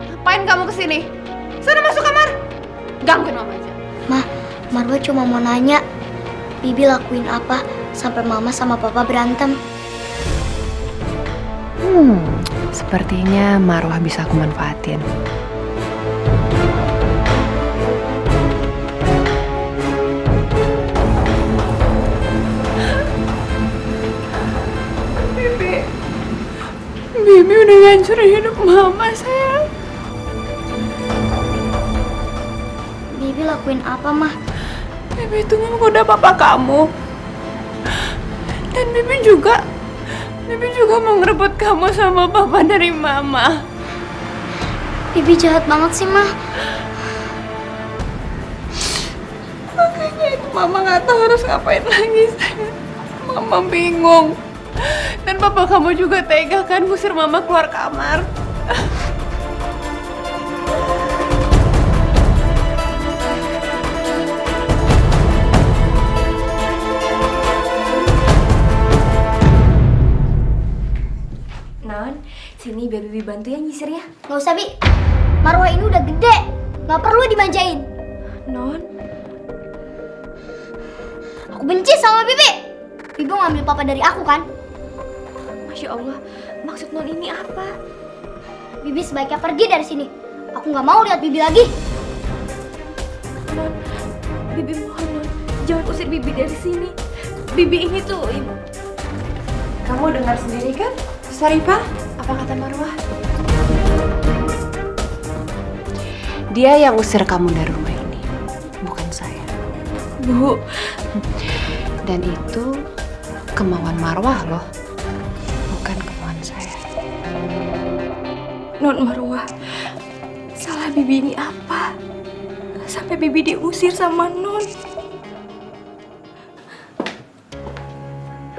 Ngapain kamu kesini? Sana masuk kamar. Gangguin mama aja. Marwa cuma mau nanya, Bibi lakuin apa sampai mama sama papa berantem? Sepertinya Marwah bisa aku manfaatin. Bibi udah ngancurin hidup mama, sayang. Bibi lakuin apa, Mah? Bibi itu menggoda papa kamu. Dan Bibi juga mau ngerebut kamu sama papa dari mama. Bibi jahat banget sih, Mah. Makanya itu mama nggak tahu harus ngapain lagi, sayang. Mama bingung. Dan papa kamu juga tega kan ngusir mama keluar kamar. Non, sini biar Bibi bantu ya nyisirnya. Nggak usah, Bi. Marwah ini udah gede. Nggak perlu dimanjain. Non, Aku benci sama Bibi. Bibi mau ambil papa dari aku kan? Masya Allah, maksud Non ini apa? Bibi sebaiknya pergi dari sini. Aku nggak mau lihat Bibi lagi. Non, Bibi mohon Non, jangan usir Bibi dari sini. Bibi ini tuh Kamu dengar sendiri kan, Sarifah? Apa kata Marwah? Dia yang usir kamu dari rumah ini, bukan saya. Bu. Dan itu kemauan Marwah loh, bukan kemauan saya. Non Marwah, salah Bibi ini apa? Sampai Bibi diusir sama Non.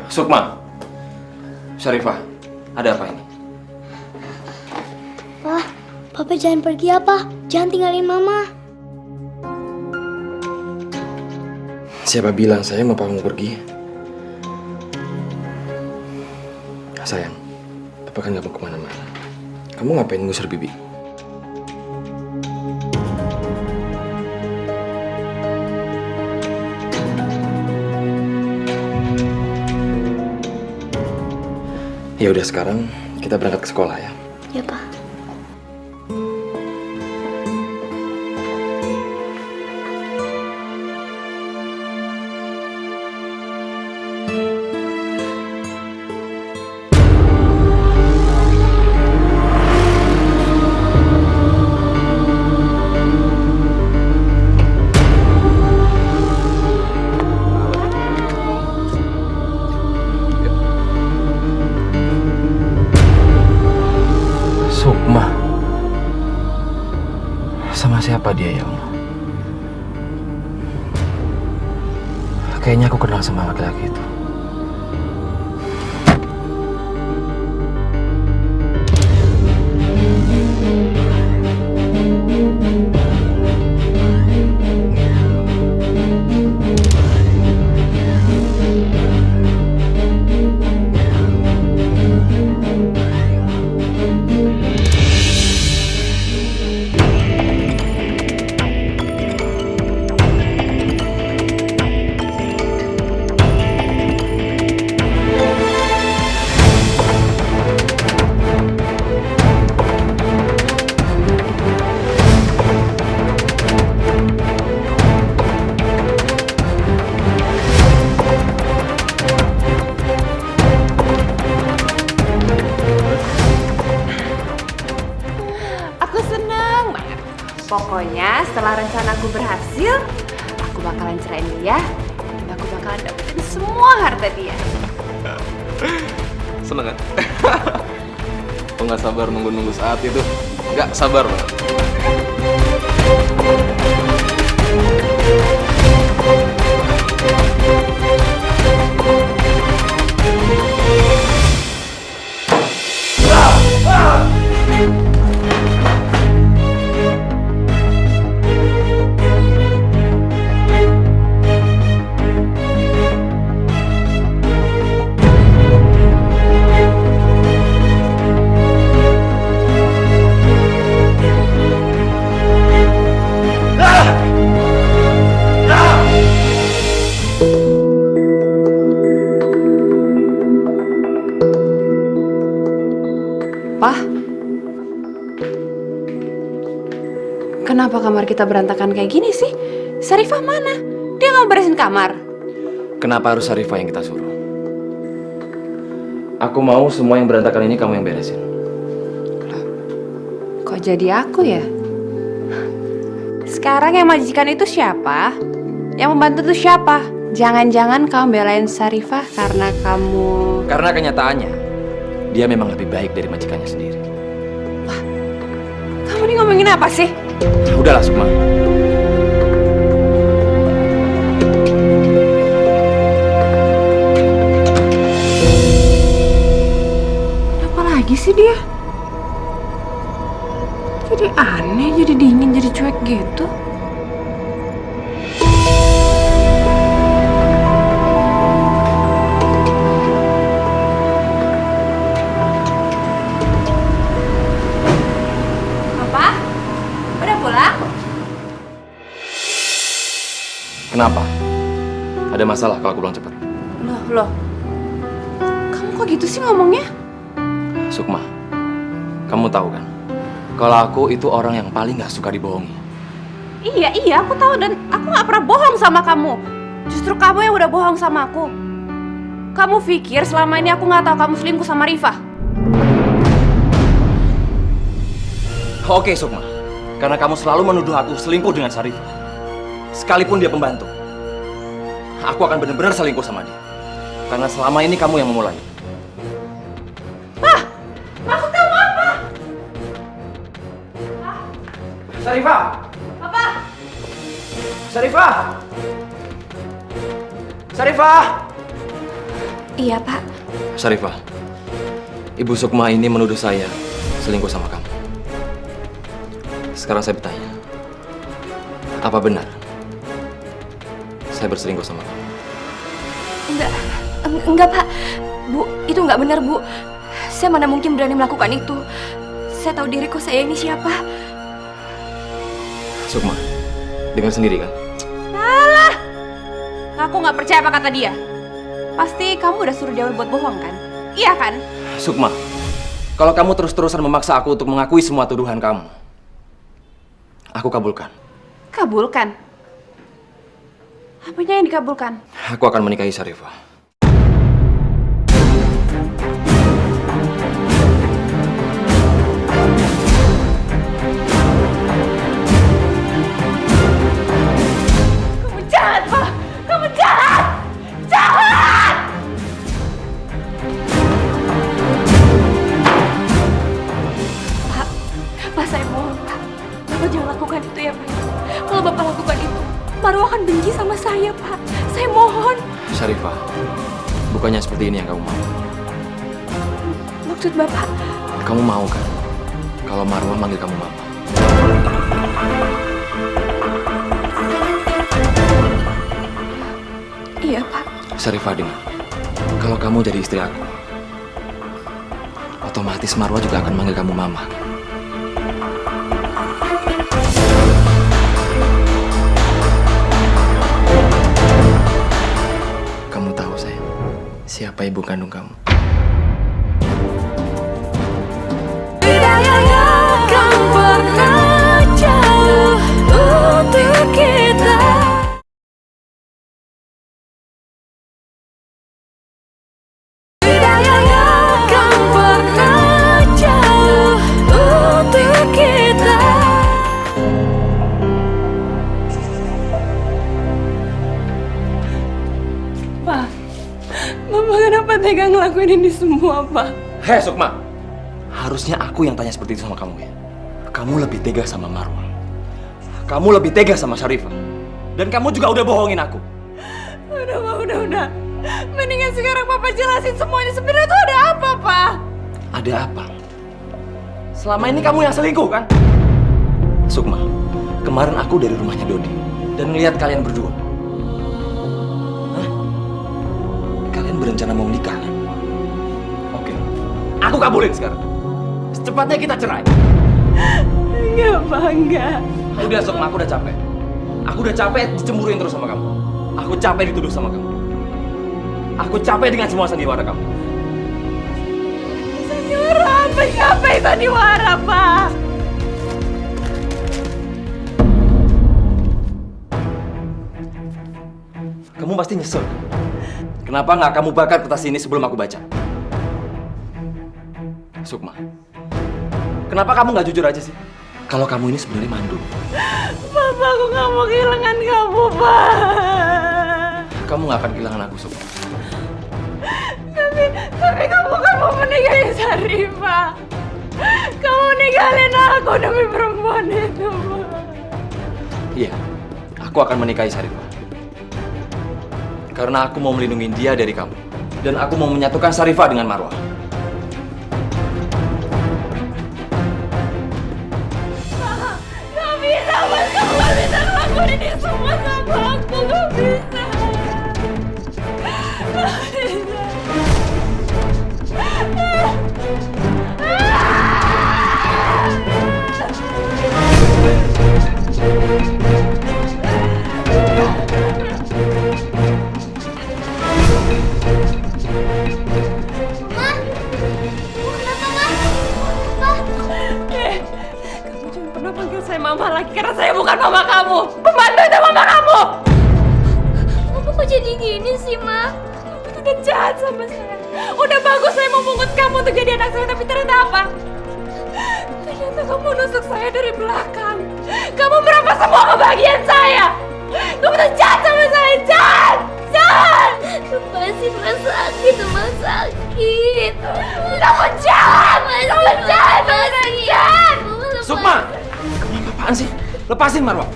Sukma, Syarifah, ada apa ini? Pak, Papa jangan pergi ya, Pak. Jangan tinggalin Mama. Siapa bilang saya mau kamu pergi? Sayang, Papa kan gak mau kemana-mana. Kamu ngapain ngusir Bibi? Ya udah sekarang kita berangkat ke sekolah ya. Ya, Pak. Sukma. Sama siapa dia ya Allah? Kayaknya aku kenal sama laki-laki itu. Aku senang banget. Pokoknya setelah rencanaku berhasil, aku bakalan ceraiin dia. Dan aku bakalan dapetin semua harta dia. Seneng kan? Aku nggak sabar nunggu saat itu. Nggak sabar banget. Pah, kenapa kamar kita berantakan kayak gini sih? Sarifah mana? Dia nggak beresin kamar. Kenapa harus Syarifah yang kita suruh? Aku mau semua yang berantakan ini kamu yang beresin. Kok jadi aku ya? Sekarang yang majikan itu siapa? Yang membantu itu siapa? Jangan-jangan kamu belain Sarifah karena kamu... Karena kenyataannya, dia memang lebih baik dari majikannya sendiri. Kamu ini ngomongin apa sih? Udahlah, Sukma. Apa lagi sih dia? Jadi aneh, jadi dingin, jadi cuek gitu. Papa, udah pulang? Kenapa? Ada masalah kalau aku pulang cepat? Loh. Kamu kok gitu sih ngomongnya? Sukma, kamu tahu kan? Kalau aku itu orang yang paling gak suka dibohongi. Iya, aku tahu dan aku nggak pernah bohong sama kamu. Justru kamu yang udah bohong sama aku. Kamu pikir selama ini aku nggak tahu kamu selingkuh sama Rifa? Oke, Sukma. Karena kamu selalu menuduh aku selingkuh dengan Syarifah. Sekalipun dia pembantu. Aku akan benar-benar selingkuh sama dia. Karena selama ini kamu yang memulai. Maksud kamu apa? Syarifah! Papa! Syarifah! Syarifah! Iya, Pak. Syarifah, Ibu Sukma ini menuduh saya selingkuh sama kamu. Sekarang saya bertanya, apa benar saya berselingkuh sama kamu? Enggak, Pak. Bu, itu nggak benar, Bu. Saya mana mungkin berani melakukan itu. Saya tahu diriku saya ini siapa. Sukma, dengar sendiri kan? Alah! Aku nggak percaya apa kata dia. Pasti kamu udah suruh dia buat bohong kan? Iya kan? Sukma, kalau kamu terus-terusan memaksa aku untuk mengakui semua tuduhan kamu, aku kabulkan. Kabulkan? Apanya yang dikabulkan? Aku akan menikahi Syarifah. Kamu jahat, Pak! Kamu jahat! Jahat! Pak, saya mohon, Pak. Bapak jangan lakukan itu ya, Pak. Kalau Bapak lakukan itu, Marwa akan benci sama saya, Pak. Saya mohon. Syarifah, bukannya seperti ini yang kamu mau. Maksud Bapak? Kamu mau kan kalau Marwah manggil kamu mama? Iya, Pak. Syarifah, dengar. Kalau kamu jadi istri aku, otomatis Marwah juga akan manggil kamu mama. Kamu tahu, sayang, siapa ibu kandung kamu? Tidak akan pernah jauh untuk kita. Tidak akan pernah jauh untuk kita. Pak, Mama kenapa tega ngelakuin ini semua, Pak? Hei, Sukma! Harusnya aku yang tanya seperti itu sama kamu ya. Kamu lebih tega sama Marwah. Kamu lebih tega sama Syarifah. Dan kamu juga udah bohongin aku. Udah, Pak, udah. Mendingan sekarang Papa jelasin semuanya. Sebenarnya tuh ada apa, Pak? Ada apa? Selama ini kamu yang selingkuh, kan? Sukma, kemarin aku dari rumahnya Dodi dan ngelihat kalian berdua. Hah? Kalian berencana mau menikah, kan? Oke, aku kabulin sekarang. Secepatnya kita cerai. Enggak, Pak, enggak. Udah, Sukma, aku udah capek. Aku udah capek dicemburuin terus sama kamu. Aku capek dituduh sama kamu. Aku capek dengan semua sandiwara kamu. Sandiwara apa? Ngapain sandiwara, Pak? Kamu pasti nyesel. Kenapa nggak kamu bakar kertas ini sebelum aku baca? Sukma, kenapa kamu nggak jujur aja sih? Kalau kamu ini sebenarnya mandul. Papa, aku nggak mau kehilangan kamu, Pak. Kamu nggak akan kehilangan aku, Sukma. Tapi kamu kan mau menikahi Syarifah. Kamu ninggalin aku demi perempuan itu, Pak. Iya, aku akan menikahi Syarifah. Karena aku mau melindungi dia dari kamu. Dan aku mau menyatukan Syarifah dengan Marwah. Gak bisa, Mas. Kamu gak bisa ngelakuin ini semua sama aku. Gak bisa. Gak bisa. saya mama lagi karena saya bukan mama kamu. Pembantu itu mama kamu. Kamu kok jadi gini sih, Ma? Kamu udah jahat sama saya. Udah bagus saya mau pungut kamu untuk jadi anak saya, tapi ternyata apa? Ternyata kamu nusuk saya dari belakang. Kamu merampas semua kebahagiaan saya. Kamu tuh jahat sama saya, jahat! Jahat! Masih rumah sakit, rumah sakit. Kamu jahat! Kamu jahat! Kamu jahat! Sukma! Kamu apaan sih? Lepasin Marwah.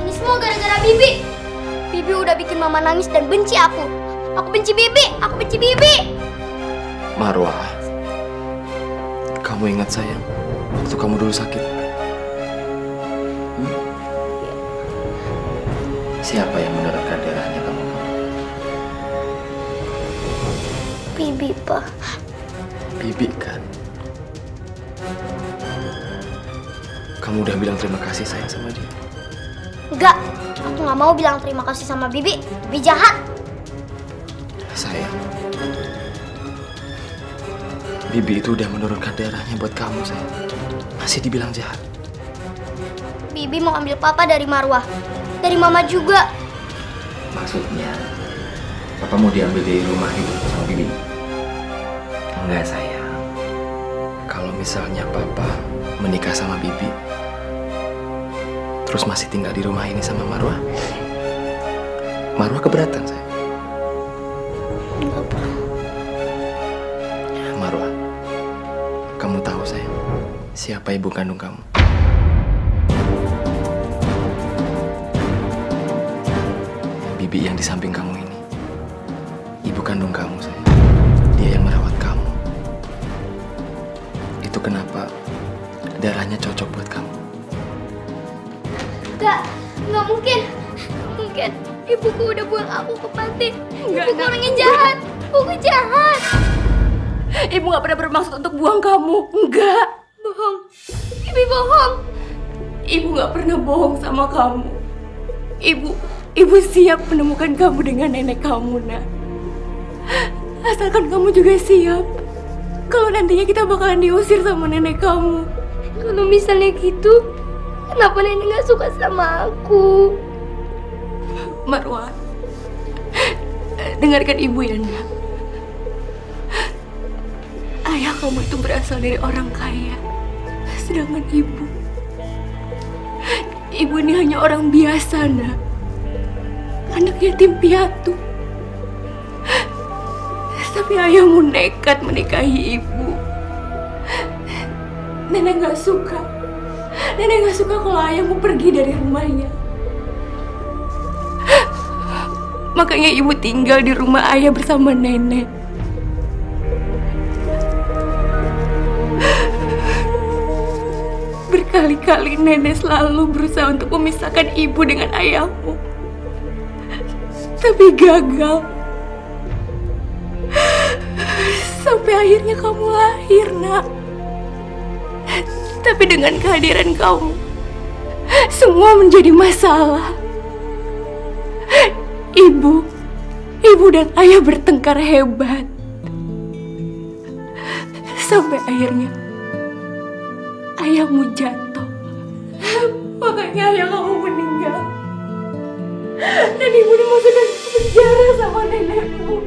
Ini semua gara-gara Bibi. Bibi udah bikin Mama nangis dan benci aku. Aku benci Bibi. Aku benci Bibi. Marwah, kamu ingat sayang, waktu kamu dulu sakit? Siapa yang mendonorkan darahnya kamu? Bibi, Pak. Bibi kan? Kamu udah bilang terima kasih sayang sama dia? Enggak, aku nggak mau bilang terima kasih sama Bibi. Bibi jahat. Sayang, Bibi itu udah menurunkan darahnya buat kamu sayang. Masih dibilang jahat. Bibi mau ambil papa dari Marwah. Dari Mama juga. Maksudnya, Papa mau diambil dari rumah itu sama Bibi? Enggak sayang. Kalau misalnya Papa menikah sama Bibi, terus masih tinggal di rumah ini sama Marwah, Marwah keberatan sayang. Marwah, kamu tahu sayang, siapa ibu kandung kamu? Bibi yang di samping kamu ini, ibu kandung kamu sayang. Dia yang merawat kamu. Itu kenapa darahnya cocok buat kamu. Nggak mungkin. Mungkin ibuku udah buang aku ke panti. Ibuku orang yang jahat. Ibuku jahat. Ibu nggak pernah bermaksud untuk buang kamu. Enggak. Bohong. Bibi bohong. Ibu nggak pernah bohong sama kamu. Ibu siap menemukan kamu dengan nenek kamu, nak. Asalkan kamu juga siap. Kalau nantinya kita bakalan diusir sama nenek kamu. Kalau misalnya gitu, kenapa nenek nggak suka sama aku? Marwah, dengarkan ibu ya, nak. Ayah kamu itu berasal dari orang kaya. Sedangkan ibu ini hanya orang biasa, nak. Anak yatim piatu. Tapi ayahmu nekat menikahi ibu. Nenek gak suka. Nenek gak suka kalau ayahmu pergi dari rumahnya. Makanya ibu tinggal di rumah ayah bersama nenek. Berkali-kali nenek selalu berusaha untuk memisahkan ibu dengan ayahmu. Tapi gagal. Sampai akhirnya kamu lahir, nak. Tapi dengan kehadiran kamu, semua menjadi masalah. Ibu dan ayah bertengkar hebat. Sampai akhirnya ayahmu jatuh. Makanya ayah kamu meninggal. Dan ibu dimasukkan ke penjara sama nenekmu.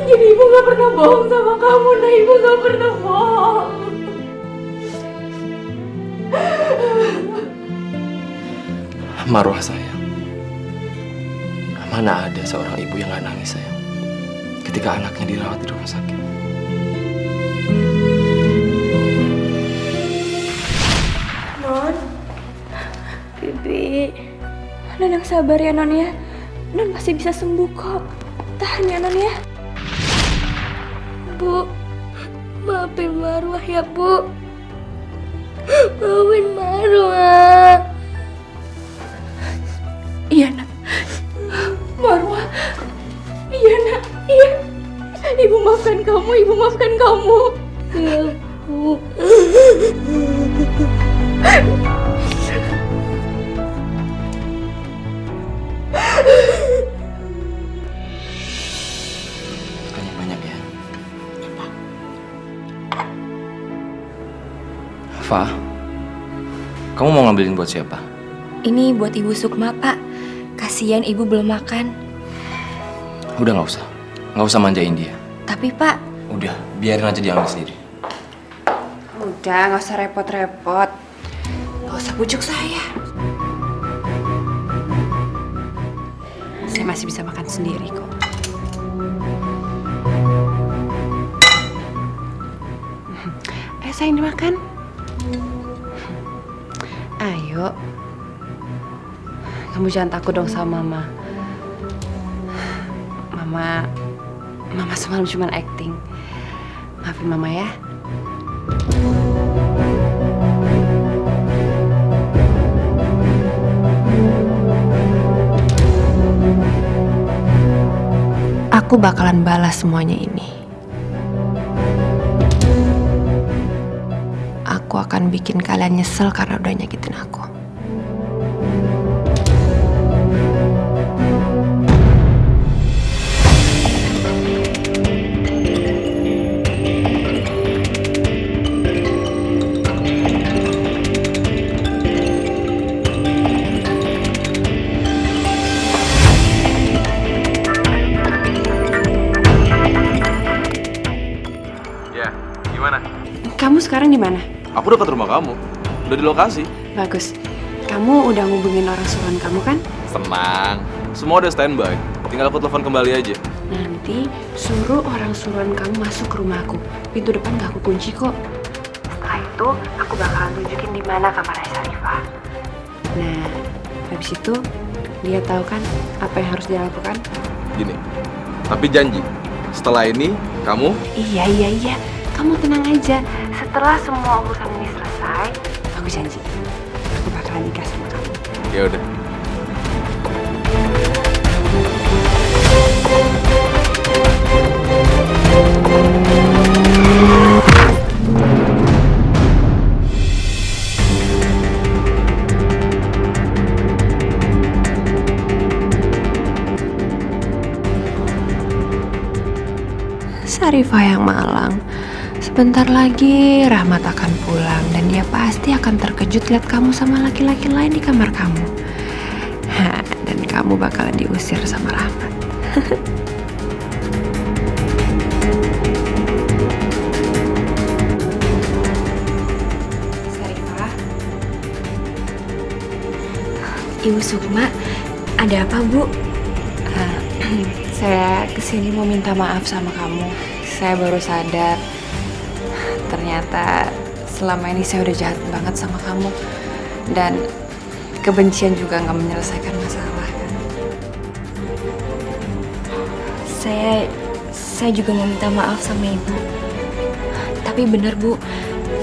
Jadi ibu gak pernah bohong sama kamu, nah ibu gak pernah bohong. Marwah sayang, mana ada seorang ibu yang gak nangis sayang ketika anaknya dirawat di rumah sakit. Non, Bibi, Non yang sabar ya Non ya. Non pasti bisa sembuh kok. Tahan ya Non ya. Bu, maafin Marwah ya Bu. Maafin Marwah. Iya, nak. Marwah. Iya, nak. Iya. Ibu maafkan kamu, ibu maafkan kamu. Iya, Bu. Rifa, kamu mau ngambilin buat siapa? Ini buat Ibu Sukma, Pak. Kasihan Ibu belum makan. Udah nggak usah manjain dia. Tapi Pak, Udah, biarin aja dia ambil sendiri. Udah, nggak usah repot-repot. Nggak usah bujuk saya. Saya masih bisa makan sendiri kok. Sayang dimakan. Ayo. Kamu jangan takut dong sama Mama. Mama semalam cuma acting. Maafin Mama ya. Aku bakalan balas semuanya ini. Aku akan bikin kalian nyesel karena udah nyakitin aku. Ya, gimana? Kamu sekarang di mana? Aku dekat rumah kamu. Udah di lokasi. Bagus. Kamu udah ngubungin orang suruhan kamu kan? Tenang. Semua udah standby. Tinggal aku telepon kembali aja. Nanti suruh orang suruhan kamu masuk ke rumahku. Pintu depan gak aku kunci kok. Setelah itu aku bakalan tunjukin di mana kamarnya Syarifah. Nah, habis itu dia tahu kan apa yang harus dia lakukan? Gini. Tapi janji, setelah ini kamu Iya. Kamu tenang aja. Setelah semua urusan ini selesai, aku janji aku bakalan nikah sama kamu. ya udah. Syarifah yang malang. Sebentar lagi Rahmat akan pulang dan dia pasti akan terkejut lihat kamu sama laki-laki lain di kamar kamu. Dan kamu bakalan diusir sama Rahmat. Syarifah. Ibu Sukma, ada apa Bu? Saya kesini mau minta maaf sama kamu. Saya baru sadar ternyata selama ini saya udah jahat banget sama kamu. Dan kebencian juga nggak menyelesaikan masalah kan. Saya juga mau minta maaf sama Ibu. Tapi benar Bu,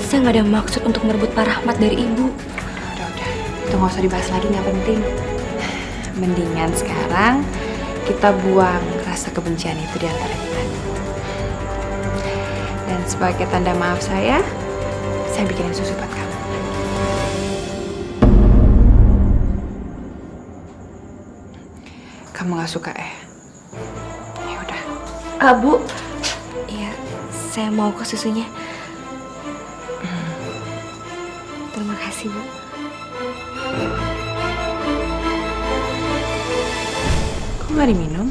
saya nggak ada maksud untuk merebut Pak Rahmat dari Ibu. Udah. Itu nggak usah dibahas lagi, nggak penting. Mendingan sekarang kita buang rasa kebencian itu di antara kita. Dan sebagai tanda maaf saya bikinin susu buat kamu. Kamu nggak suka ya? Ya udah. Bu, iya, saya mau ke susunya. Terima kasih Bu. Kok nggak diminum?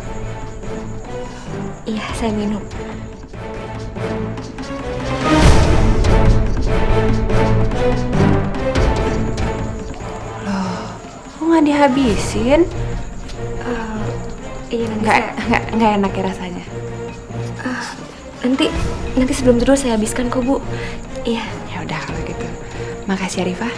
Iya, saya minum. Loh, kok nggak dihabisin? Iya, nanti Nggak enak ya rasanya. Nanti sebelum tidur saya habiskan kok Bu. Iya. Ya udah kalau gitu. Makasih Arifah.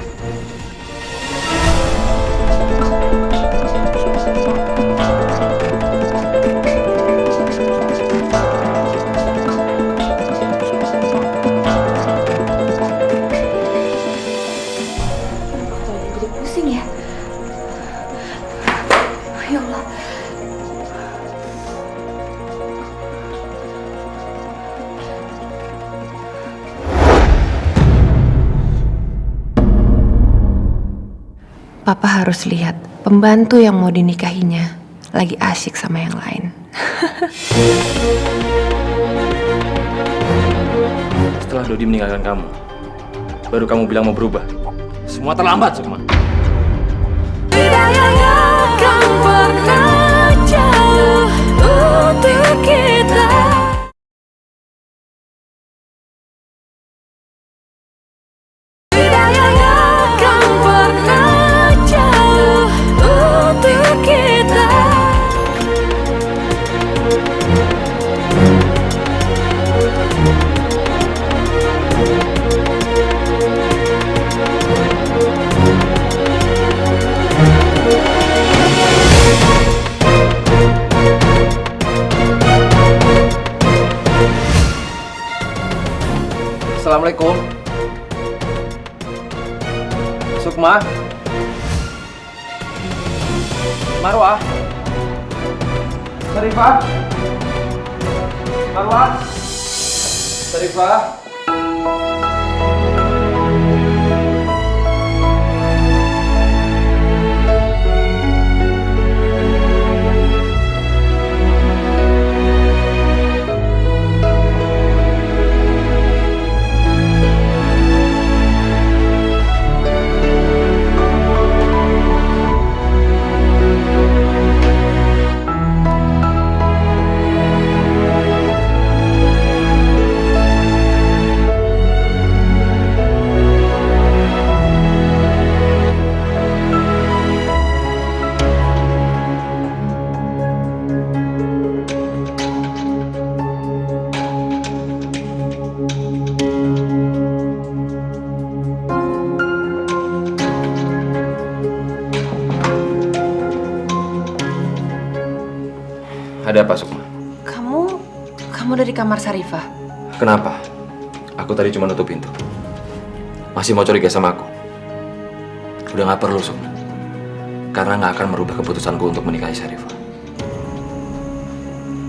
Papa harus lihat pembantu yang mau dinikahinya lagi asyik sama yang lain. Setelah Dodi meninggalkan kamu, baru kamu bilang mau berubah. Semua terlambat, Sukma. Tidak akan pernah jauh untuk kita. Tidak akan pernah jauh untuk kita. Assalamualaikum. Sukma. Marwah. Sarifah. Marwah. Sarifah. Ada apa, Sukma? Kamu dari kamar Sarifah? Kenapa? Aku tadi cuma nutup pintu. Masih mau curiga sama aku? Udah gak perlu, Sukma. Karena gak akan merubah keputusanku untuk menikahi Sarifah.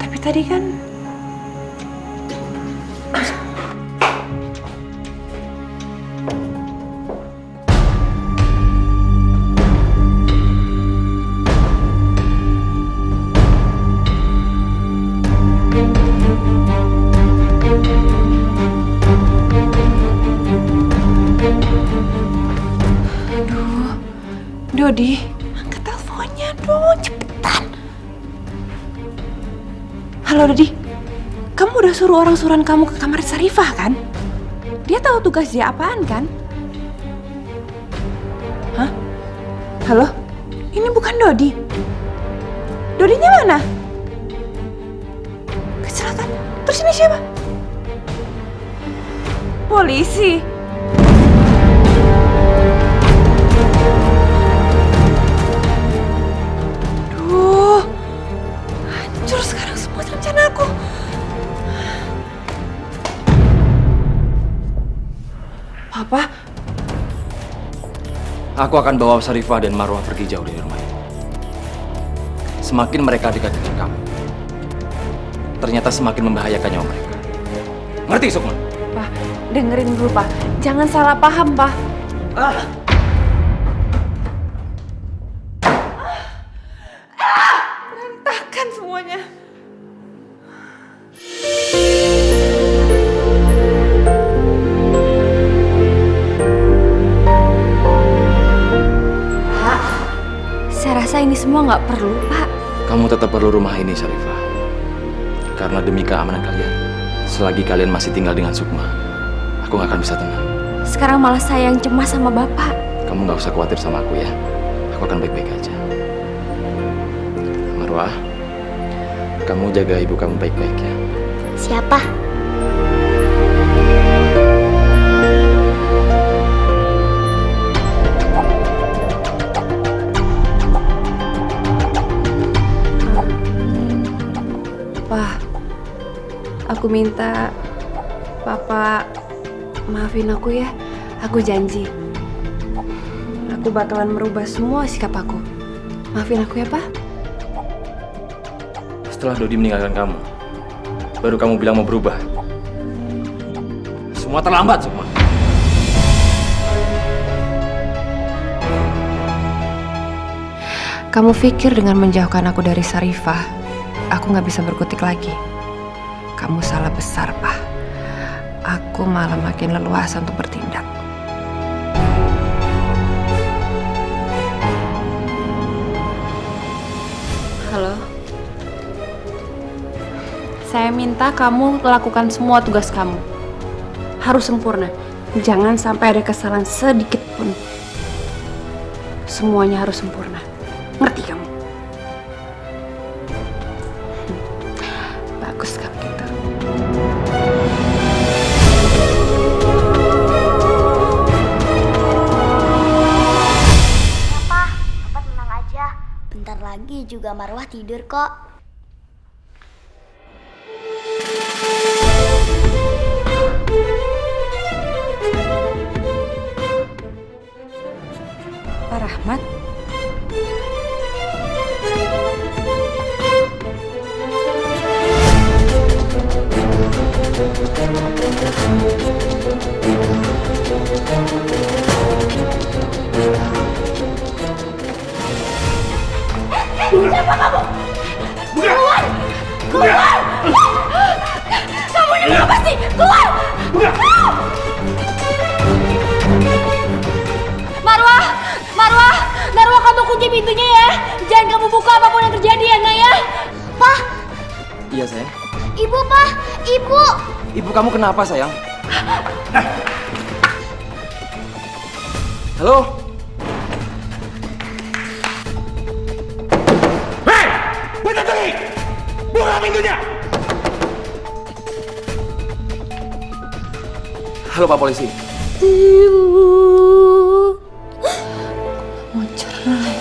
Tapi tadi kan... Dodi, angkat teleponnya dong, cepetan. Halo Dodi, kamu udah suruh orang suruhan kamu ke kamar Sarifah kan? Dia tahu tugas dia apaan kan? Hah? Halo? Ini bukan Dodi. Dodinya mana? Kecelakaan? Terus ini siapa? Polisi. Hancur sekarang semua rencana aku. Papa? Aku akan bawa Sarifah dan Marwah pergi jauh dari rumah ini. Semakin mereka dekat dengan kamu, ternyata semakin membahayakan nyawa mereka. Ngerti, Sukma? Pak, dengerin dulu, Pak. Jangan salah paham, Pak. Berantakan semuanya. Pak, saya rasa ini semua nggak perlu, Pak. Kamu tetap perlu rumah ini, Sarifah. Karena demi keamanan kalian, selagi kalian masih tinggal dengan Sukma, aku nggak akan bisa tenang. Sekarang malah saya yang cemas sama Bapak. Kamu nggak usah khawatir sama aku ya. Aku akan baik-baik aja. Marwah, kamu jaga ibu kamu baik-baik ya. Siapa? Pak, aku minta Papa maafin aku ya. Aku janji aku bakalan merubah semua sikap aku. Maafin aku ya, Pak. Setelah Dodi meninggalkan kamu, baru kamu bilang mau berubah. Semua terlambat, Sukma. Kamu pikir dengan menjauhkan aku dari Sarifah, aku nggak bisa berkutik lagi? Kamu salah besar, Pak. Aku malah makin leluasa untuk bertindak. Saya minta kamu lakukan semua tugas kamu. Harus sempurna. Jangan sampai ada kesalahan sedikit pun. Semuanya harus sempurna. Ngerti kamu? Bagus kalau gitu. Papa tenang aja. Bentar lagi juga Marwah tidur kok. Pak Rahmat. Siapa kamu? Keluar! Keluar! Kamu ini apa sih? Keluar! Marwah! Marwah! Marwah, kamu kunci pintunya ya! Jangan kamu buka apapun yang terjadi ya, Nak ya! Pak! Iya sayang. Ibu, Pak! Ibu! Ibu kamu kenapa sayang? Halo? Buka pintunya! Halo Pak Polisi. Mau cerai.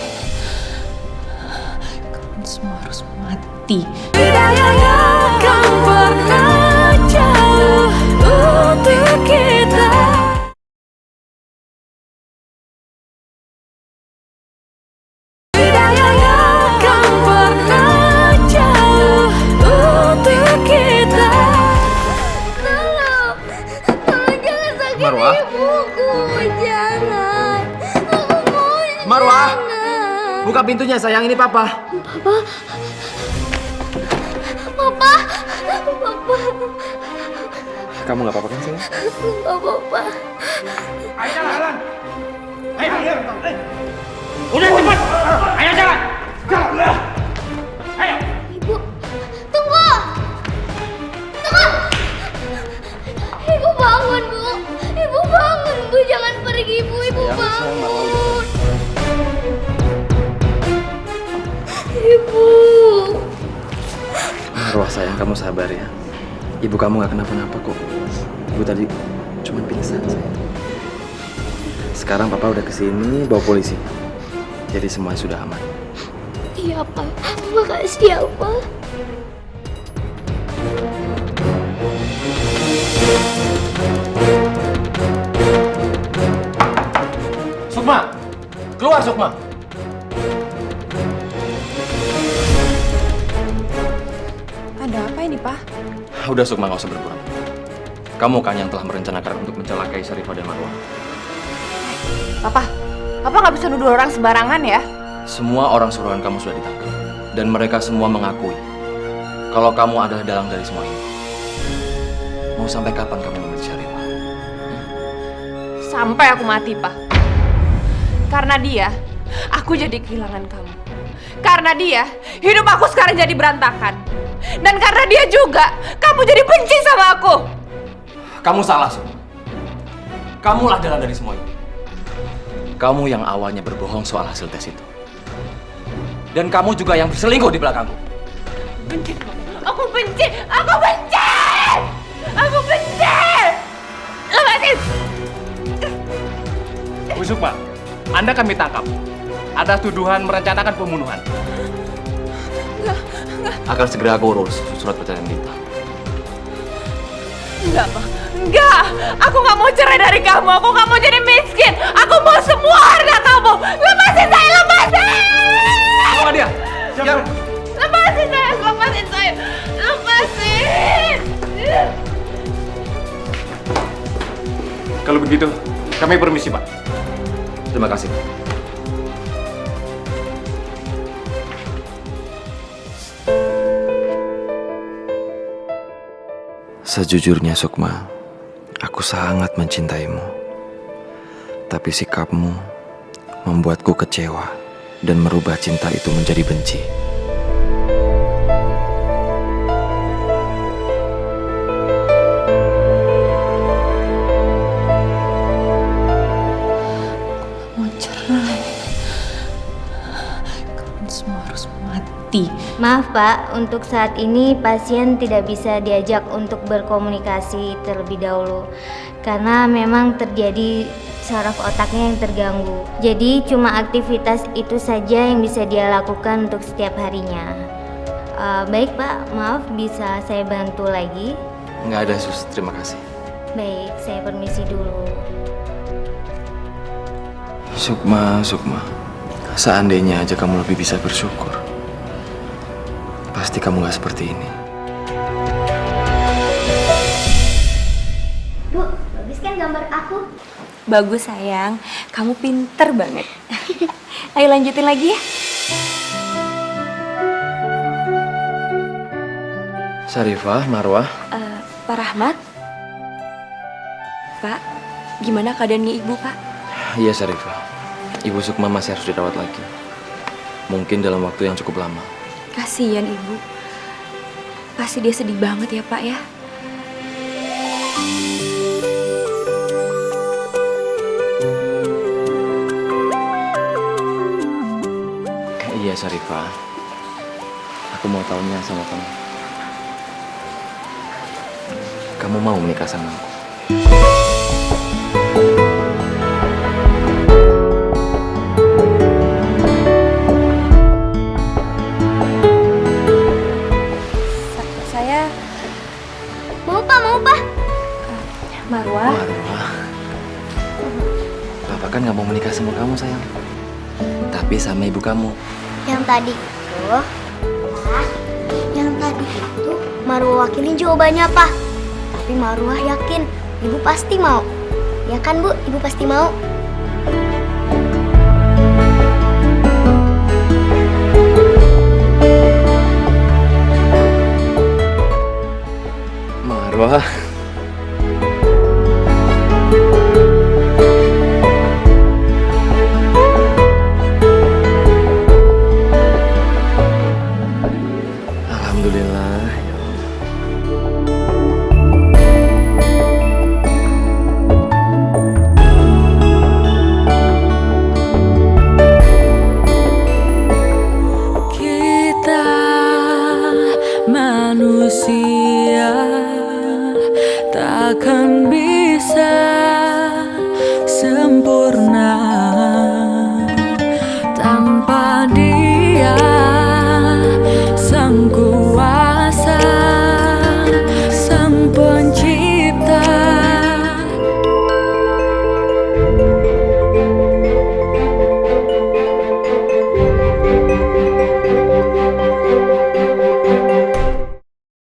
Kalian semua harus mati. Hidayahnya akan pernah jauh untuk kita. Hidayahnya akan pernah jauh untuk kita. Tolong jangan sakiti Marwah? ibuku, jangan. Aku mau Marwah! Buka pintunya sayang, ini Papa. Papa. Papa. Papa. Kamu nggak apa-apa kan sayang? Nggak apa-apa. Ayo jalan, jalan. Ayo. Udah cepat. Ayo jalan. Jalan. Ayo. Ibu, tunggu. Tunggu. Ibu bangun, Bu. Ibu bangun, Bu. Jangan pergi, Bu. Ibu bangun. Ibu. Marwah sayang, kamu sabar ya. Ibu kamu nggak kenapa-napa kok. Ibu tadi cuma pingsan sayang. Sekarang Papa udah kesini bawa polisi. Jadi semua sudah aman. Iya, Pak. Makasih ya, Pak. Sukma! Keluar Sukma! Ada apa ini, Pak? Udah Sukma, nggak usah berpura. Kamu kan yang telah merencanakan untuk mencelakai Syarifah dan Marwah. Papa nggak bisa nuduh orang sembarangan ya. Semua orang suruhan kamu sudah ditangkap. Dan mereka semua mengakui kalau kamu adalah dalang dari semua ini. Mau sampai kapan kamu memilih Syarifah? Sampai aku mati, Pak. Karena dia, aku jadi kehilangan kamu. Karena dia, hidup aku sekarang jadi berantakan. Dan karena dia juga, kamu jadi benci sama aku. Kamu salah, Sukma. Kamulah dalang dari semua ini. Kamu yang awalnya berbohong soal hasil tes itu. Dan kamu juga yang berselingkuh di belakangku. Benci. Aku benci. Aku benci. Aku benci. Lepasin. Bu Sukma, Anda kami tangkap. Ada tuduhan merencanakan pembunuhan. Akan segera aku urus surat perceraian kita. Enggak, Pak. Enggak. Aku nggak mau cerai dari kamu. Aku nggak mau jadi miskin. Aku mau semua harta kamu. Lepasin saya, lepasin. Bawa dia. Siap. Lepasin saya, lepasin saya. Lepasin. Kalau begitu, kami permisi, Pak. Terima kasih. Sejujurnya Sukma, aku sangat mencintaimu. Tapi sikapmu membuatku kecewa dan merubah cinta itu menjadi benci. Maaf Pak, untuk saat ini pasien tidak bisa diajak untuk berkomunikasi terlebih dahulu karena memang terjadi saraf otaknya yang terganggu. Jadi cuma aktivitas itu saja yang bisa dia lakukan untuk setiap harinya. Baik Pak, maaf bisa saya bantu lagi? Nggak ada sus, terima kasih. Baik, saya permisi dulu. Sukma, seandainya aja kamu lebih bisa bersyukur, pasti kamu nggak seperti ini. Bu, bagus kan gambar aku? Bagus sayang, kamu pinter banget. Ayo lanjutin lagi ya. Syarifah, Marwah. Pak Rahmat. Pak, gimana keadaannya ibu Pak? Iya Syarifah, Ibu Sukma masih harus dirawat lagi. Mungkin dalam waktu yang cukup lama. Kasihan ibu. Pasti dia sedih banget ya Pak ya. Iya Syarifah, aku mau taunya sama kamu. Kamu mau menikah sama aku? Saya Mau Pak. Marwah. Bapak kan nggak mau menikah sama kamu sayang, tapi sama ibu kamu. Yang tadi itu, yang tadi itu Marwah wakilin jawabannya Pak. Tapi Marwah yakin Ibu pasti mau. Ya kan Bu, Ibu pasti mau. Marwah. Alhamdulillah. Ya Allah. Kita manusia takkan bisa sempurna tanpa dia.